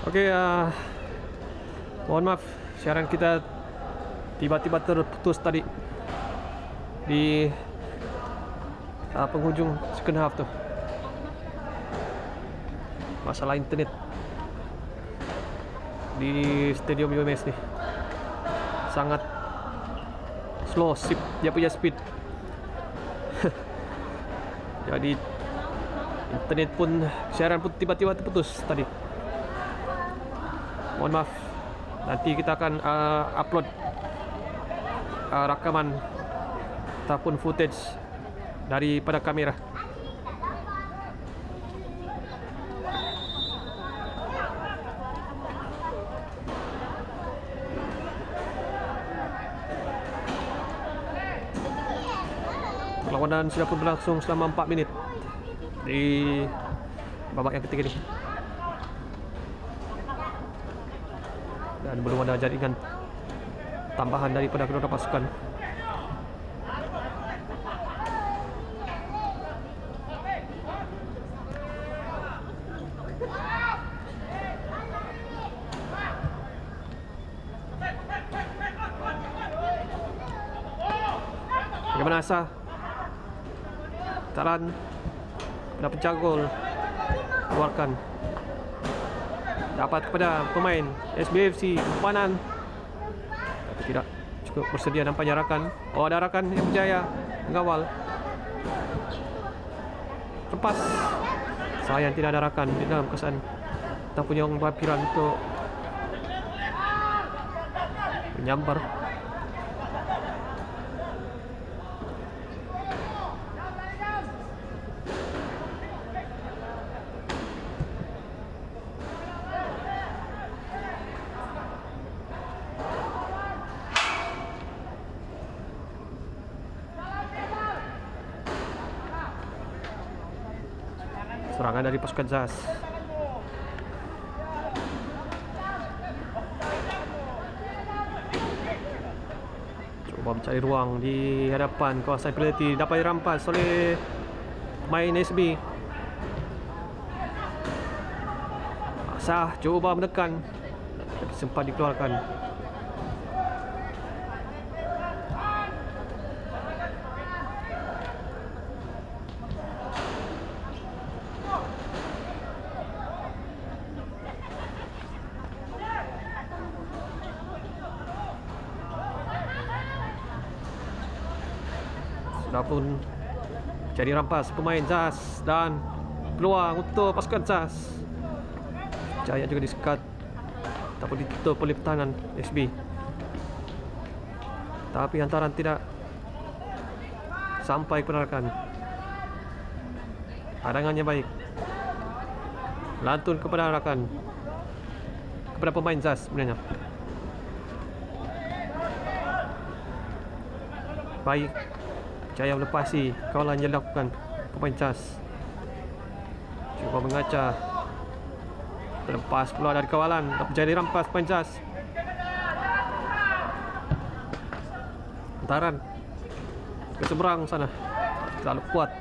Oke, mohon maaf siaran kita tiba-tiba terputus tadi di penghujung second half tuh. Masalah internet di stadium UMS nih sangat slow dia punya speed. Jadi internet pun, siaran pun tiba-tiba terputus tadi. Mohon maaf. Nanti kita akan upload rakaman ataupun footage daripada kamera. Perlawanan sudah pun berlangsung selama 4 minit di babak yang ketiga ini. Dan belum ada jaringan tambahan daripada kedua pasukan. Bagaimana Asa? Taran pada pencagol keluarkan, dapat kepada pemain SBFC Panan, tapi tidak cukup bersedia nampaknya Rakan. Oh, ada Rakan yang berjaya mengawal, lepas. Sayang tidak ada Rakan di dalam kesan ataupun yang berpikiran untuk menyambar. Serangan dari pasukan Zas. Coba mencari ruang di hadapan kawasan penalti, dapat dirampas oleh pemain SB. Sah coba menekan, tapi sempat dikeluarkan. Pun jadi rampas pemain Zas dan peluang untuk pasukan Zas. Jaya juga disekat ataupun ditutup oleh pertahanan SB, tapi hantaran tidak sampai kepada Rakan. Hadangannya baik, lantun kepada Rakan, kepada pemain Zas sebenarnya. Baik, Jaya melepasi kawalan yang dilakukan pemain Zas. Cuba mengaca, terlepas pula dari kawalan, tak menjadi rampas pemain Zas. Hantaran ke seberang sana terlalu kuat.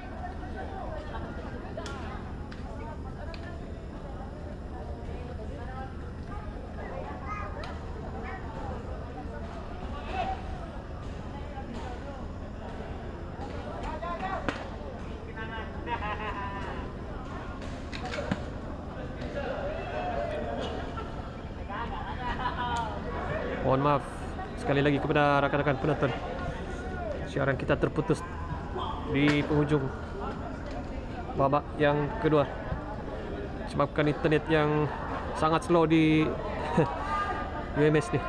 Mohon maaf sekali lagi kepada rakan-rakan penonton. Siaran kita terputus di penghujung babak yang kedua sebabkan internet yang sangat slow di UMS nih.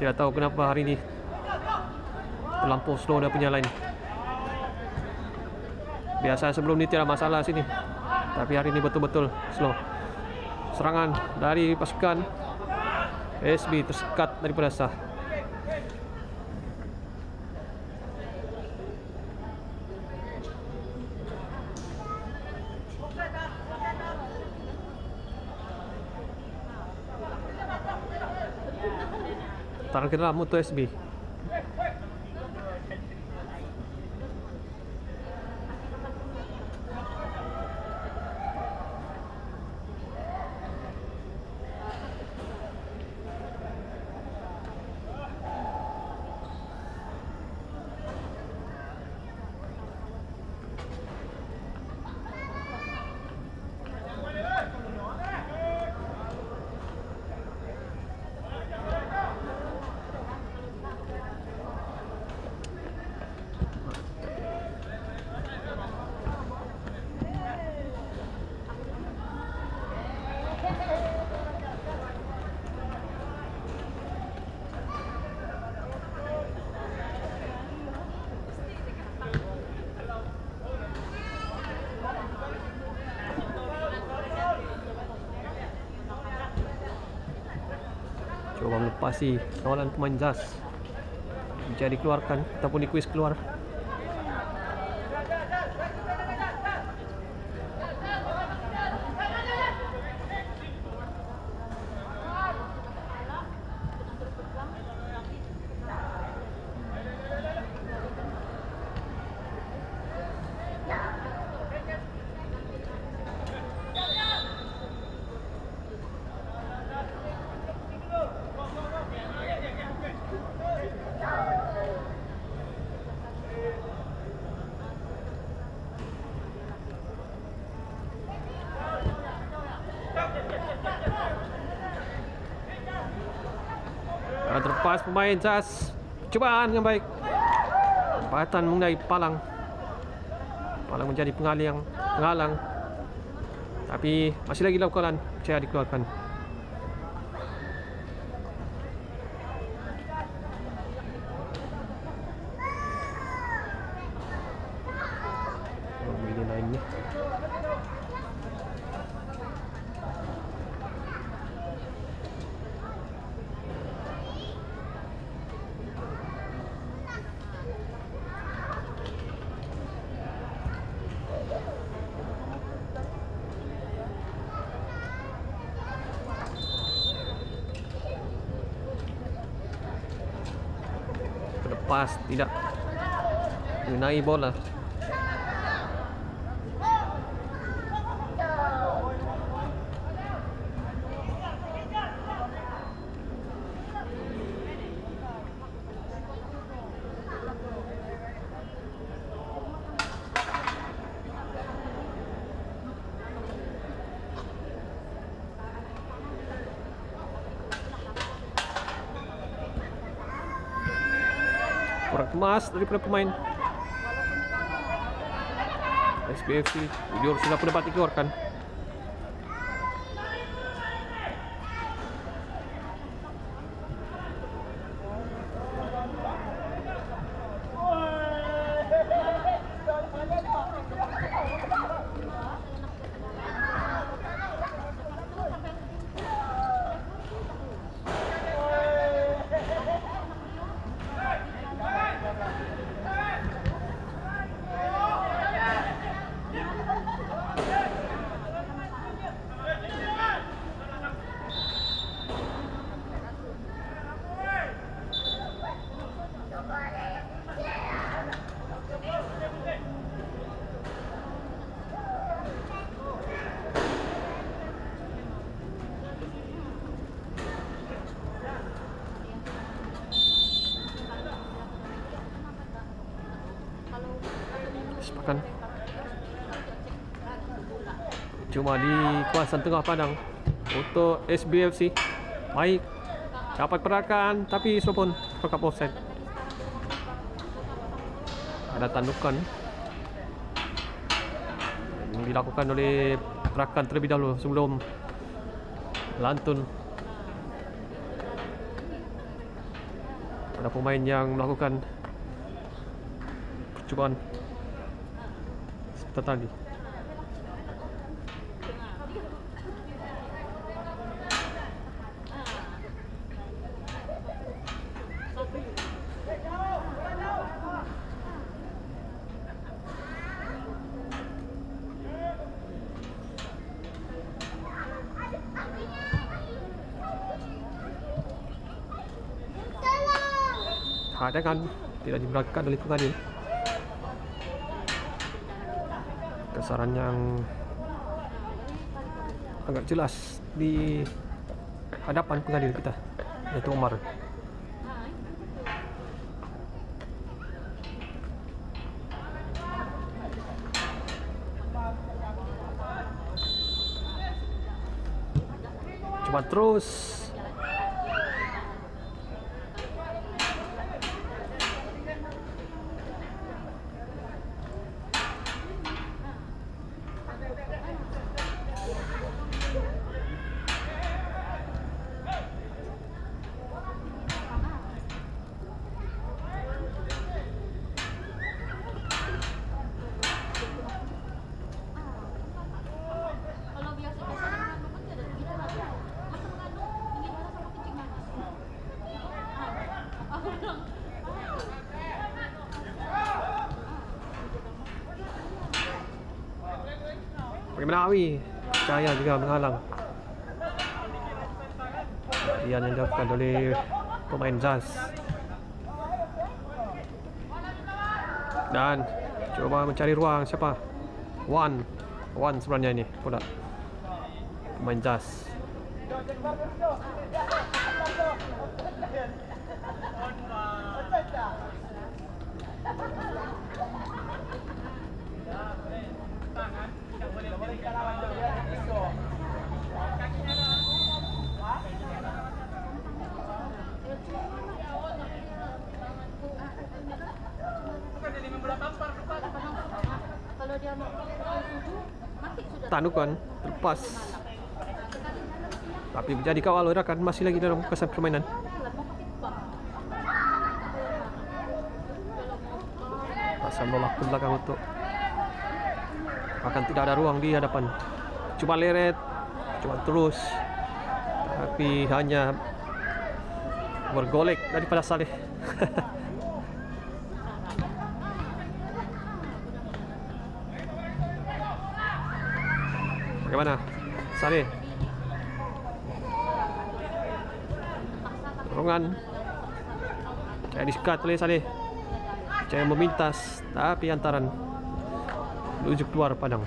Tidak tahu kenapa hari ini terlampau slow dah punya line. Biasa sebelum ini tidak masalah sini, tapi hari ini betul-betul slow. Serangan dari pasukan SB tersekat daripada Sah. Taran ke dalam untuk SB. pasti kawalan pemain Jas bisa dikeluarkan ataupun di-quiz keluar. Terlepas pemain Jas, cubaan yang baik, lompatan mengenai palang. Palang menjadi penghalang, tapi masih lagi lakukan, saya dikeluarkan. Ini lainnya. Pas tidak mengenai bola. Kurang kemas daripada pemain SBFC. Jujur sudah pun dapat dikeluarkan. Sepakan cuma di kawasan tengah padang untuk SBFC. Baik, dapat pergerakan tapi sudah pun terkap offside. Ada tandukan yang dilakukan oleh pergerakan terlebih dahulu sebelum lantun. Ada pemain yang melakukan percobaan tadi. Ada kan tidak diberangkat oleh pengadil. Kesaran yang agak jelas di hadapan pengadil kita, yaitu Omar. Coba terus. Menawi Cahaya juga menghalang. Yang dilakukan oleh pemain Zaz. Dan coba mencari ruang siapa? Wan sebenarnya ini pula pemain Zaz. Tanukan terlepas, tapi menjadi kawal oleh rakan, masih lagi dalam kesan permainan. Pasal bola ke belakang untuk akan tidak ada ruang di hadapan. Coba leret, coba terus, tapi hanya bergolek daripada Saleh. Bagaimana? Saleh. Dorongan. Saya disikat oleh Saleh. Saya memintas, tapi antaran menuju keluar padang.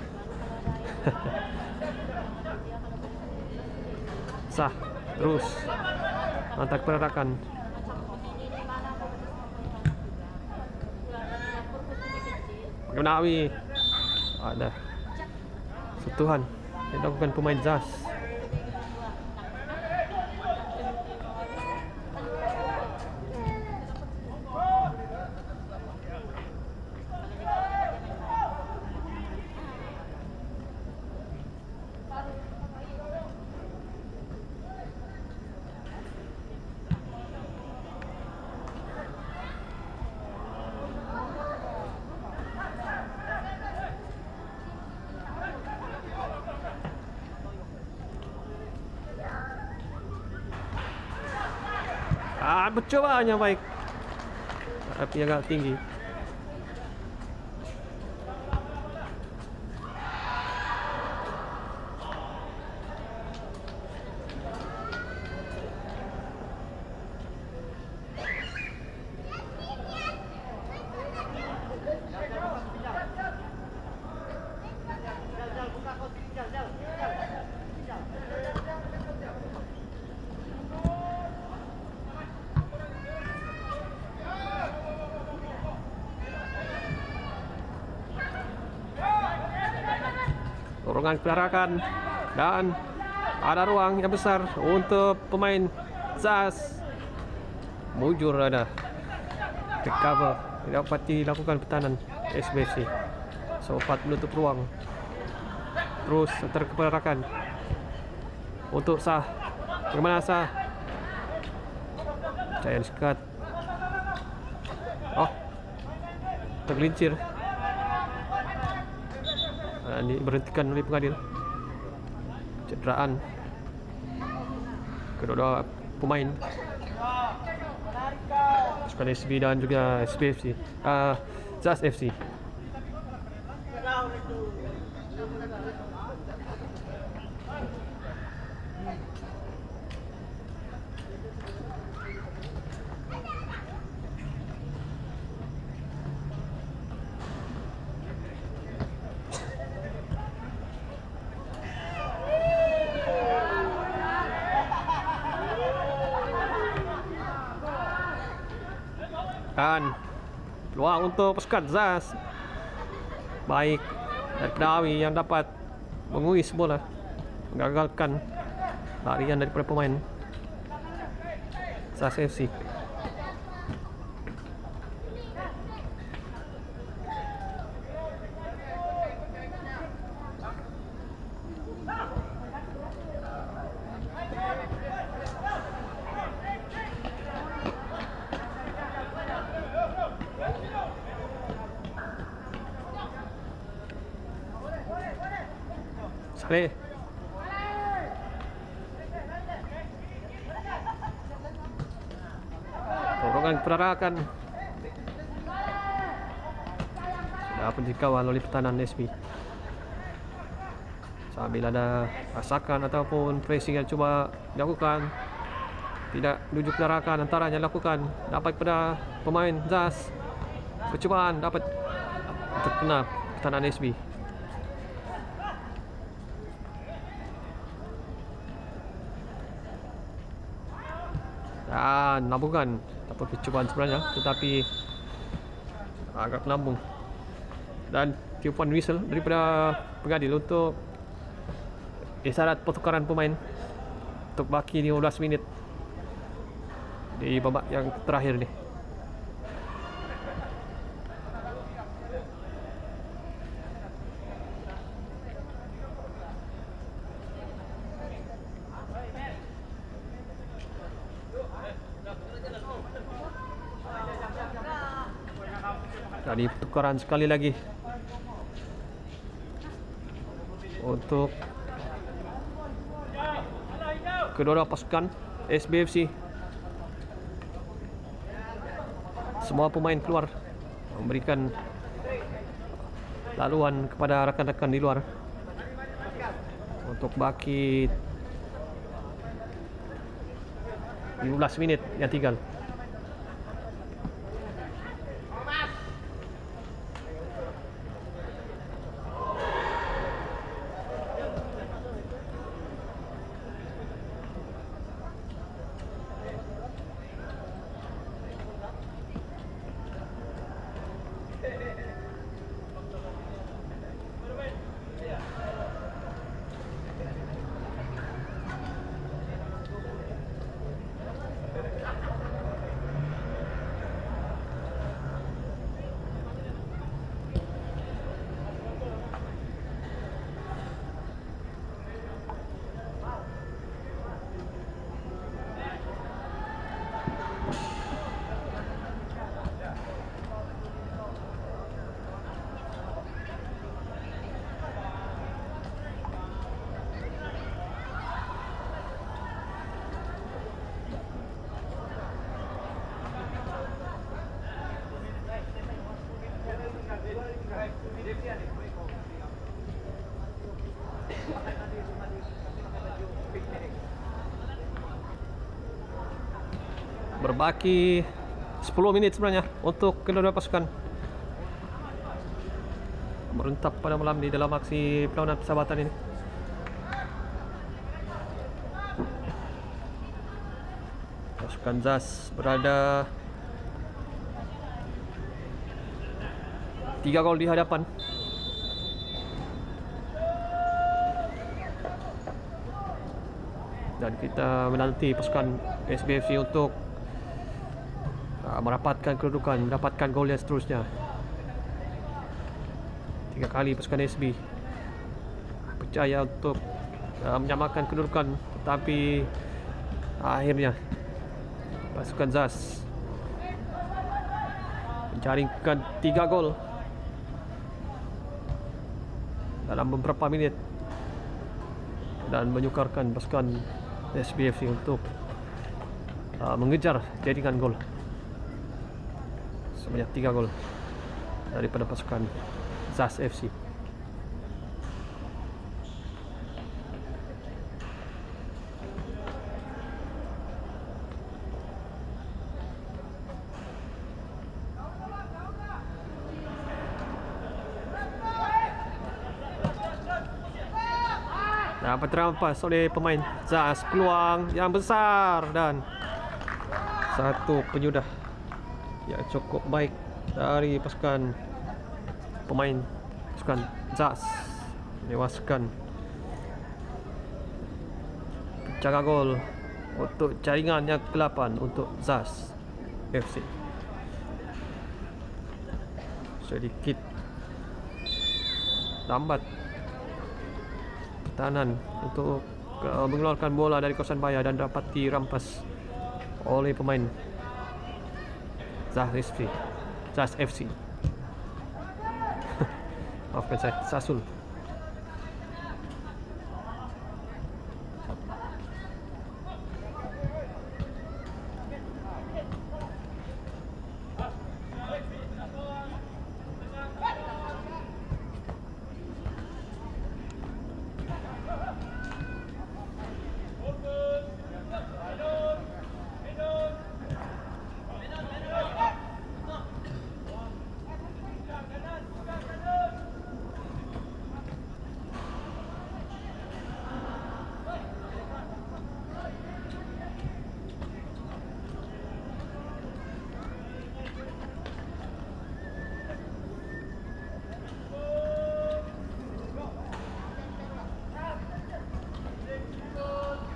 Sah. Terus. Antar perarakan. Bagaimana Awi? Ada sentuhan dilakukan pemain Zaz. Percobaannya baik, tapi agak tinggi. Dorongan pelarakan dan ada ruang yang besar untuk pemain Zaz. Mujur ada recover, dapat dilakukan pertahanan SBFC. Sempat menutup ruang. Terus terkepelarakan untuk Sah. Bagaimana Sah? Cahaya sekat. Oh, tergelincir. Diberhentikan oleh pengadil. Cederaan kedua pemain Sukan SB dan juga SBFC, Zaz FC. Dan peluang untuk pasukan Zaz baik dari Kedawi yang dapat menguis bola, menggagalkan larian daripada pemain Zaz FC. Saleh. Dorongan perarakan sudah pun dikawal oleh pertahanan SB. Sambil ada rasakan ataupun pressing yang coba dilakukan, tidak menuju ke arahkan antaranya lakukan dapat pada pemain ZAS. Percubaan dapat terkena pertahanan SB. Dan lambungan ataupun percubaan sebenarnya, tetapi agak lambung. Dan tiupan whistle daripada pengadil untuk isyarat pertukaran pemain untuk baki 15 minit di babak yang terakhir ni. Tadi pertukaran sekali lagi untuk kedua pasukan SBFC. Semua pemain keluar memberikan laluan kepada rakan-rakan di luar untuk baki 15 minit yang tinggal. Berbaki 10 menit sebenarnya untuk kedua pasukan meruntap pada malam di dalam aksi perlawanan persahabatan ini. Pasukan ZAS berada 3 gol di hadapan. Dan kita menanti pasukan SBFC untuk merapatkan kedudukan, mendapatkan gol yang seterusnya. 3 kali pasukan SB percaya untuk menyamakan kedudukan, tetapi akhirnya pasukan ZAS menjaringkan 3 gol dalam beberapa menit dan menyukarkan pasukan SBFC untuk mengejar jaringan gol sebanyak 3 gol daripada pasukan ZAS FC. Dapat terampas oleh pemain ZAS, peluang yang besar dan satu penyudah yang cukup baik dari pasukan pemain pasukan ZAS menewaskan penjaga gol untuk jaringan yang ke-8 untuk ZAS FC. Sedikit lambat pertahanan untuk mengeluarkan bola dari kawasan bahaya dan dapat dirampas oleh pemain ZAS FC. Maafkan saya, Sasul.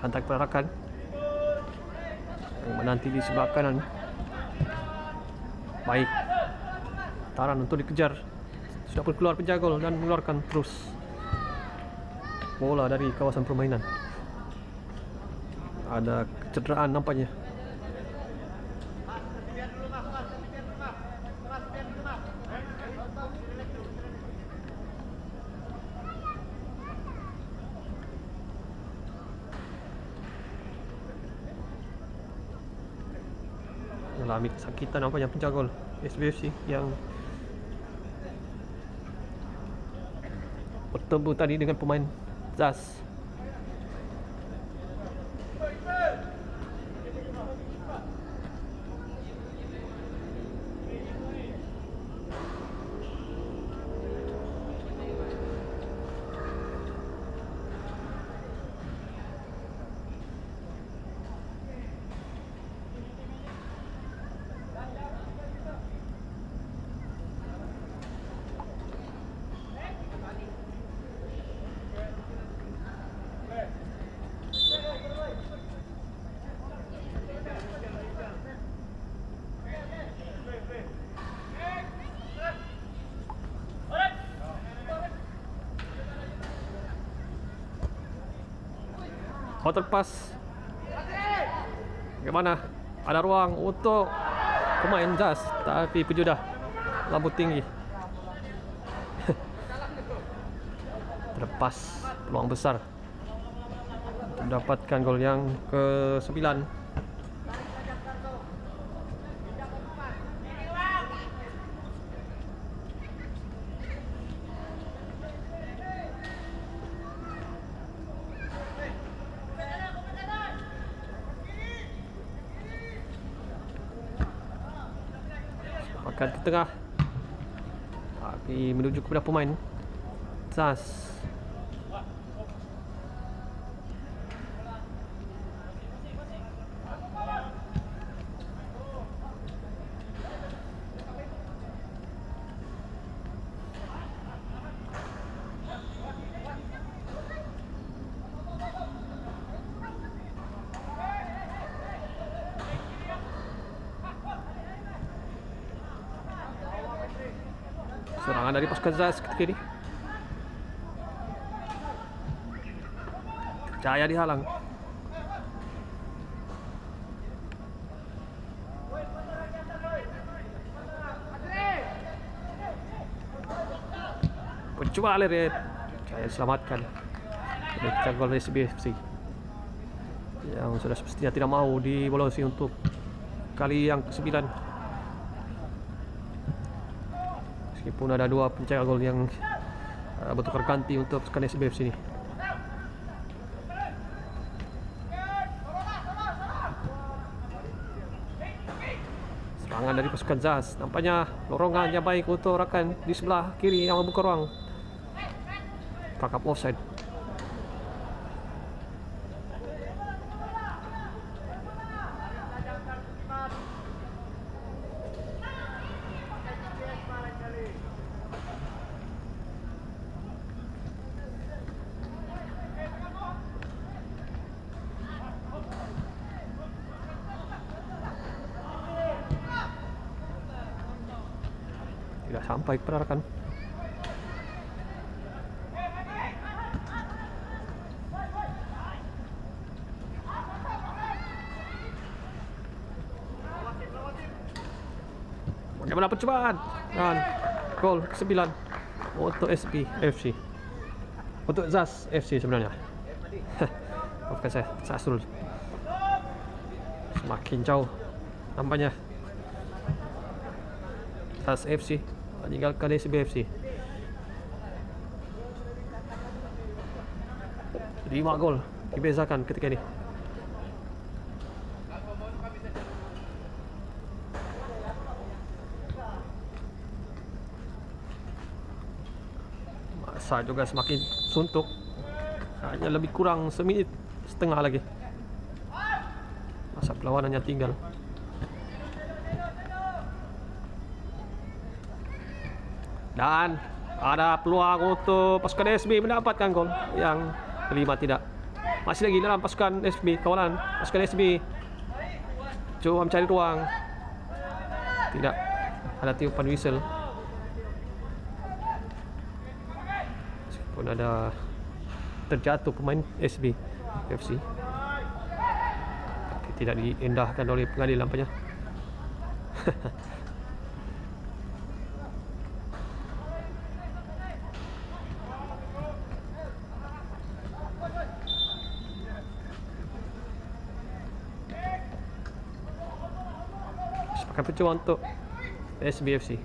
hantar perarakan yang menanti di sebelah kanan. Baik, taran untuk dikejar, sudah pun keluar penjaga dan mengeluarkan terus bola dari kawasan permainan. Ada kecederaan nampaknya. Mengalami kesakitan nampaknya penjaga SBFC yang bertemu tadi dengan pemain ZAS. Counter pass. Bagaimana? Ada ruang untuk pemain ZAS, tapi penjudah lambut tinggi. Terlepas peluang besar untuk mendapatkan gol yang ke-9. Akan ke tengah, tapi menuju kepada pemain ZAS. Serangan dari pasukan ZAS ketika ini. Jaya dihalang. Percuma leret. Jaya diselamatkan. Kita gol dari SBFC yang sudah semestinya tidak mau dibolosi untuk kali yang ke-9. Meskipun ada dua pencetak gol yang bertukar ganti untuk pasukan SBFC ini. Serangan dari pasukan ZAS. Nampaknya lorongannya baik untuk rakan di sebelah kiri yang membuka ruang. Tangkap offside. Tidak sampai perarakan. Bagaimana percobaan dan gol ke-9 untuk SBFC, untuk ZAS FC sebenarnya. Maafkan saya, Sasul. Semakin jauh nampaknya ZAS FC meninggalkan SBFC. 5 gol dibezakan ketika ini. Masa juga semakin suntuk. Hanya lebih kurang semenit setengah lagi. Masa perlawanannya tinggal. Dan ada peluang untuk pasukan SB mendapatkan gol yang kelima tidak. Masih lagi dalam pasukan SB, kawalan pasukan SB coba mencari ruang. Tidak ada tiupan whistle. Meskipun ada terjatuh pemain SB FC, tapi tidak diindahkan oleh pengadilan nampaknya. Akan percuma untuk SBFC.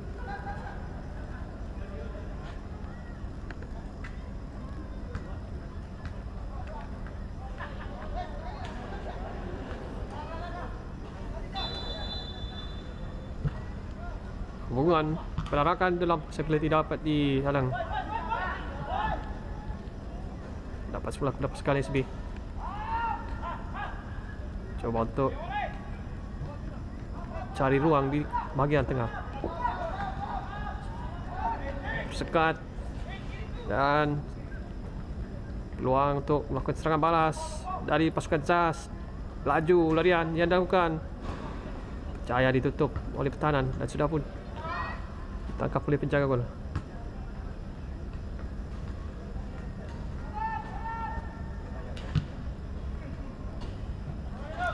Hubungan penarakan dalam sekeliti dapat dihalang. Dapat sebelah dapat sekali SB. Coba untuk cari ruang di bahagian tengah. Sekat dan peluang untuk melakukan serangan balas dari pasukan Zas. Laju larian yang dilakukan, cahaya ditutup oleh pertahanan dan sudah pun ditangkap oleh penjaga gol.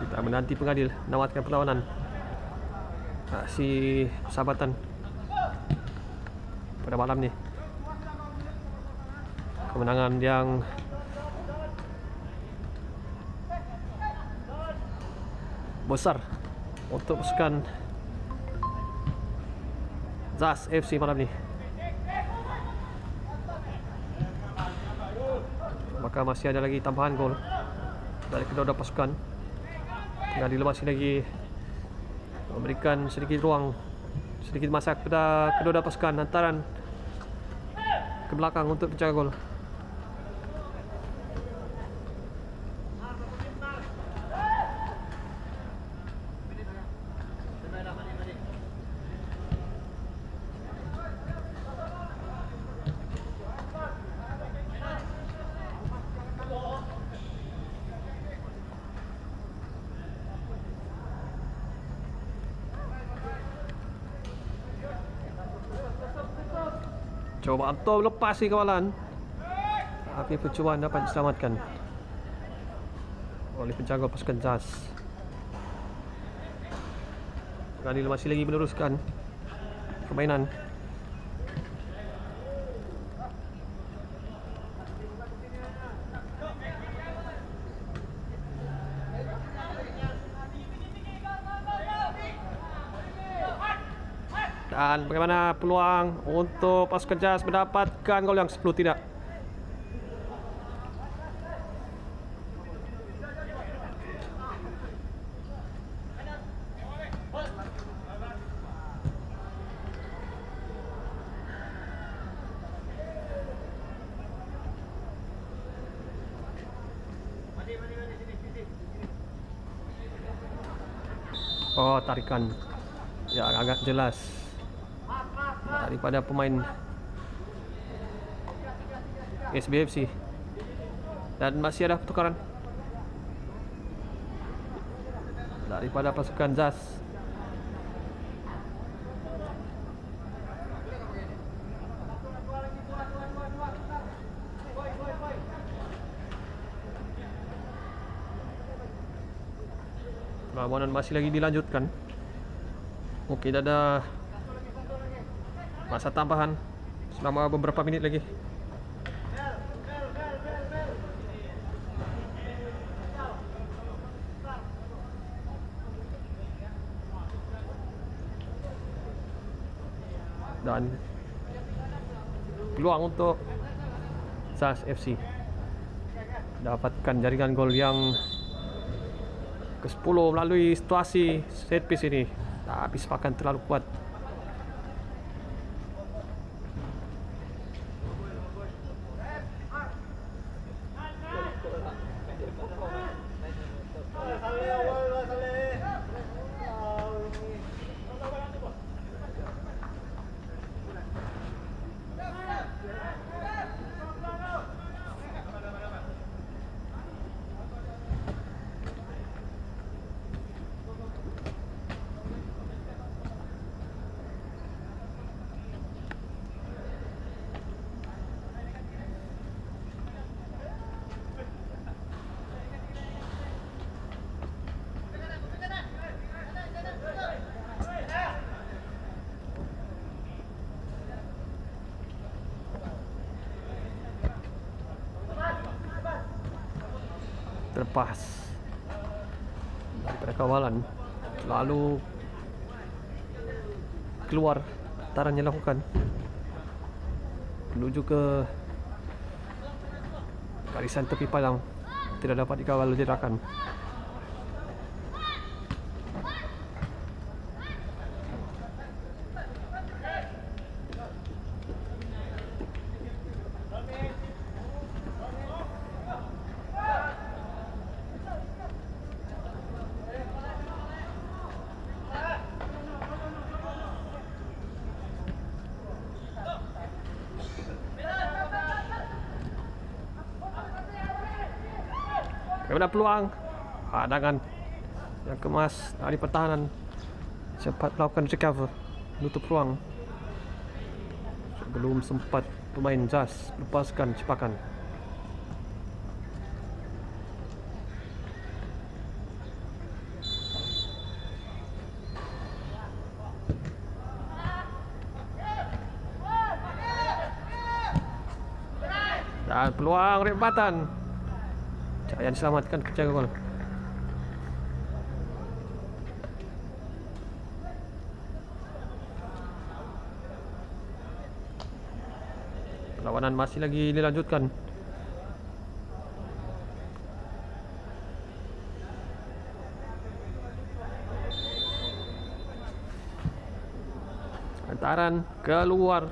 Kita menanti pengadil menamatkan perlawanan. Si persahabatan pada malam ni. Kemenangan yang besar untuk pasukan Zas FC malam ni. Maka masih ada lagi tambahan gol dari kedua-dua pasukan. Pengadil masih lagi memberikan sedikit ruang, sedikit masa kepada kedua-dua pasukan hantaran ke belakang untuk penjaga gol. Coba Anto lepas si kawalan, tapi percubaan dapat diselamatkan oleh penjaga pasukan Zas. Pengadil masih lagi meneruskan permainan. Dan bagaimana peluang untuk pasukan Zas mendapatkan gol yang 10 tidak. Oh, tarikan yang agak jelas daripada pemain SBFC. Dan masih ada pertukaran daripada pasukan Zas. Perlawanan masih lagi dilanjutkan. Mungkin ada masa tambahan selama beberapa menit lagi. Dan peluang untuk Zas FC dapatkan jaringan gol yang ke-10 melalui situasi set piece ini, tapi sepakan terlalu kuat. terlepas daripada kawalan, lalu keluar tarannya lakukan menuju ke barisan tepi palang, tidak dapat dikawal jerakan. Bagaimana peluang? Hadangan yang kemas dari pertahanan, cepat melakukan recover, menutup ruang sebelum sempat pemain Jazz lepaskan cepakan. Dan peluang rebatan, yang diselamatkan kerja gol. Perlawanan masih lagi dilanjutkan. Hantaran keluar,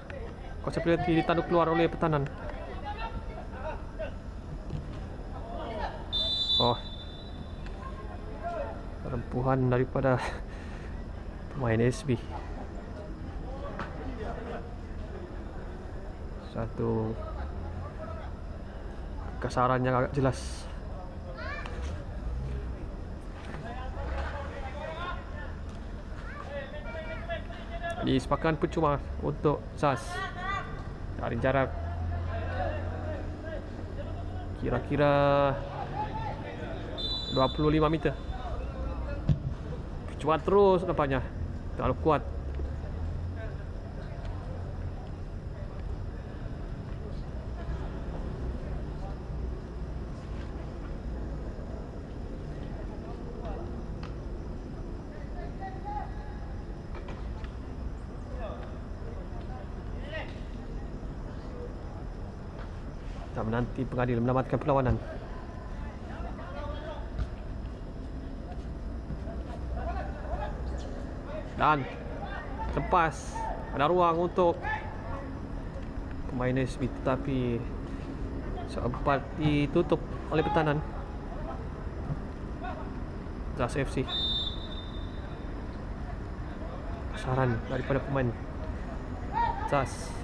konsep penalti ditanduk keluar oleh pertahanan. Oh, rempuhan daripada pemain SB. Satu kasaran yang agak jelas. Disepakan percuma untuk Zaz dari jarak kira-kira 25 meter. Percuma terus nampaknya, terlalu kuat. Kita menanti pengadil menamatkan perlawanan. Dan lepas, ada ruang untuk pemain SB, tetapi sempat ditutup oleh pertahanan Jazz FC. Saran daripada pemain Jazz.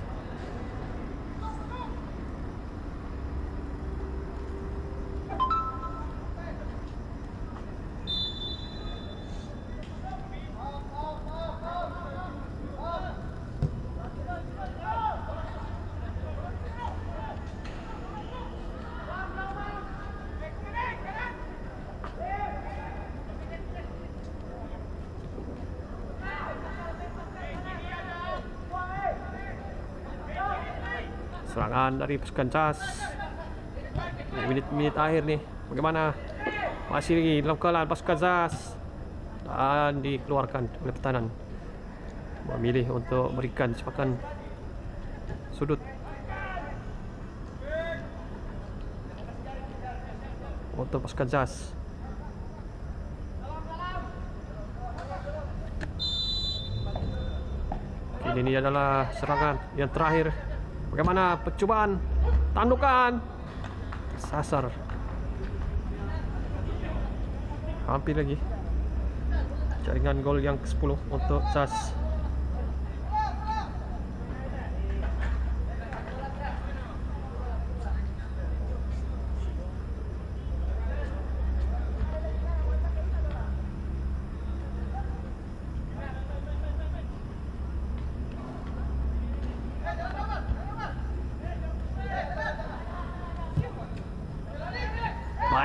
Serangan dari pasukan Jazz di minit-minit akhir nih. Bagaimana? Masih dalam keadaan pasukan Jazz dan dikeluarkan oleh pertahanan. Memilih untuk berikan cepakan sudut untuk pasukan Jazz. Kini ini adalah serangan yang terakhir. Bagaimana percubaan tandukan, tersasar, hampir lagi. Jaringan gol yang ke-10 untuk Jazz.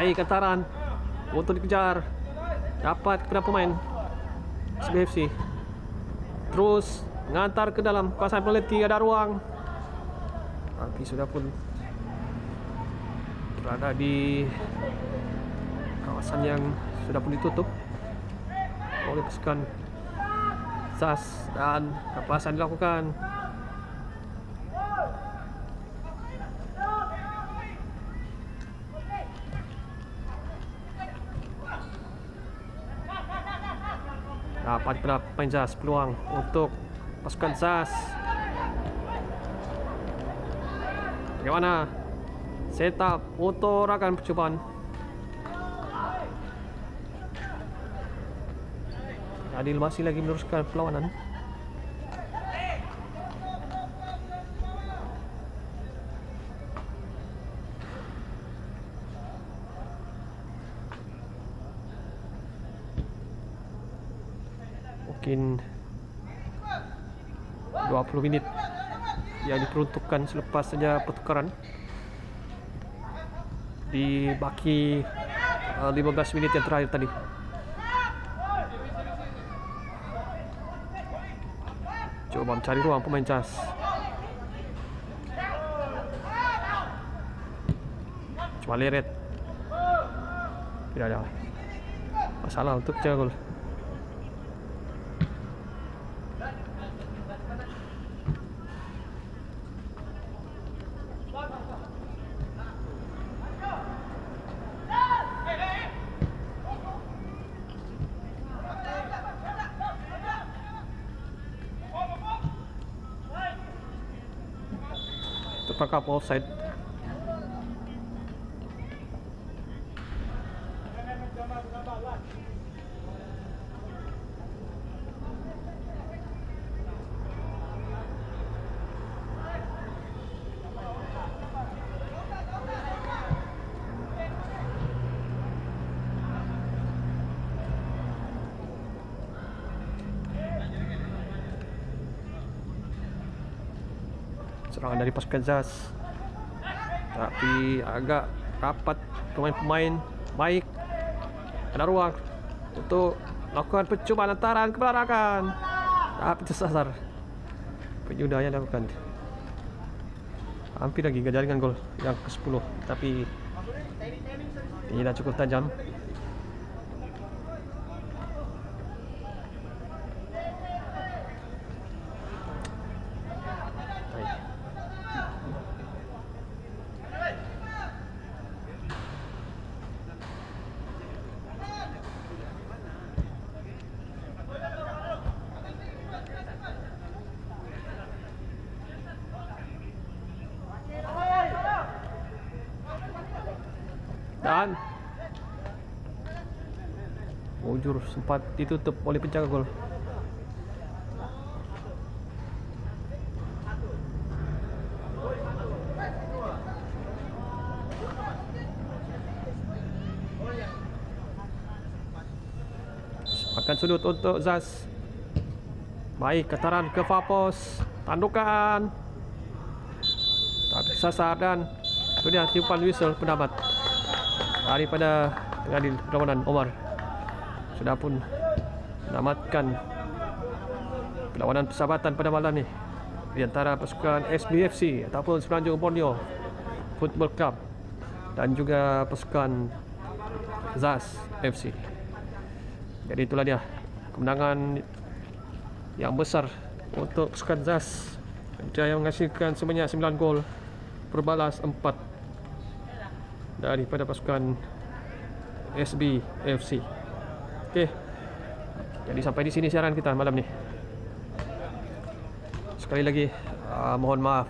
Baik, hantaran untuk dikejar, dapat kepada pemain SBFC. Terus mengantar ke dalam kawasan penalti, ada ruang, tapi sudah pun berada di kawasan yang sudah pun ditutup oleh pasukan SAS dan kapasan dilakukan. Dapat pemain SAS peluang untuk pasukan SAS. Bagaimana setup untuk rakan percobaan? Adil masih lagi meneruskan perlawanan. Mungkin 20 menit yang diperuntukkan selepas saja pertukaran di baki 15 menit yang terakhir tadi. Coba mencari ruang pemain SAS. Cuma leret. Tidak ada masalah untuk jaga gol. Terperangkap offside. Serangan dari pasukan SAS, tapi agak rapat pemain-pemain. Baik, ada ruang untuk lakukan percobaan lantaran ke belakang, tapi tersasar. Penyudah yang dilakukan hampir lagi ke jaringan gol yang ke-10, tapi tidak cukup tajam. Dan mujur sempat ditutup oleh penjaga gol. Akan sudut untuk SAS. Baik, kataran ke Fapos, tandukan, tapi sasar dan sudah tiupan whistle pendapat daripada pengadil perlawanan Omar. Sudah pun menamatkan perlawanan persahabatan pada malam ni di antara pasukan SBFC ataupun Semenanjung Borneo Football Club dan juga pasukan SAS FC. Jadi itulah dia kemenangan yang besar untuk pasukan SAS yang menghasilkan sebanyak 9 gol berbalas 4 daripada pasukan SBFC. Okey. Jadi sampai di sini siaran kita malam ni. Sekali lagi mohon maaf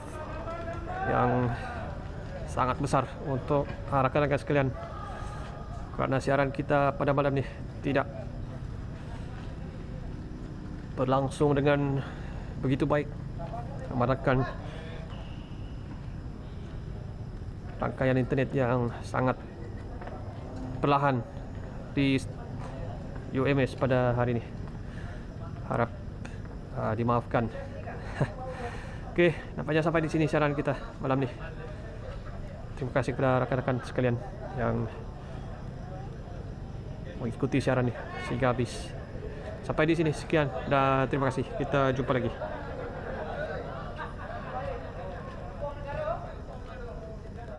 yang sangat besar untuk rakan-rakan sekalian karena siaran kita pada malam ni tidak berlangsung dengan begitu baik. Merasakan rangkaian internet yang sangat perlahan di UMS pada hari ini. Harap dimaafkan. Okey, nampaknya sampai di sini siaran kita malam ni. Terima kasih kepada rakan-rakan sekalian yang mengikuti siaran ni sehingga habis. Sampai di sini sekian dan terima kasih. Kita jumpa lagi.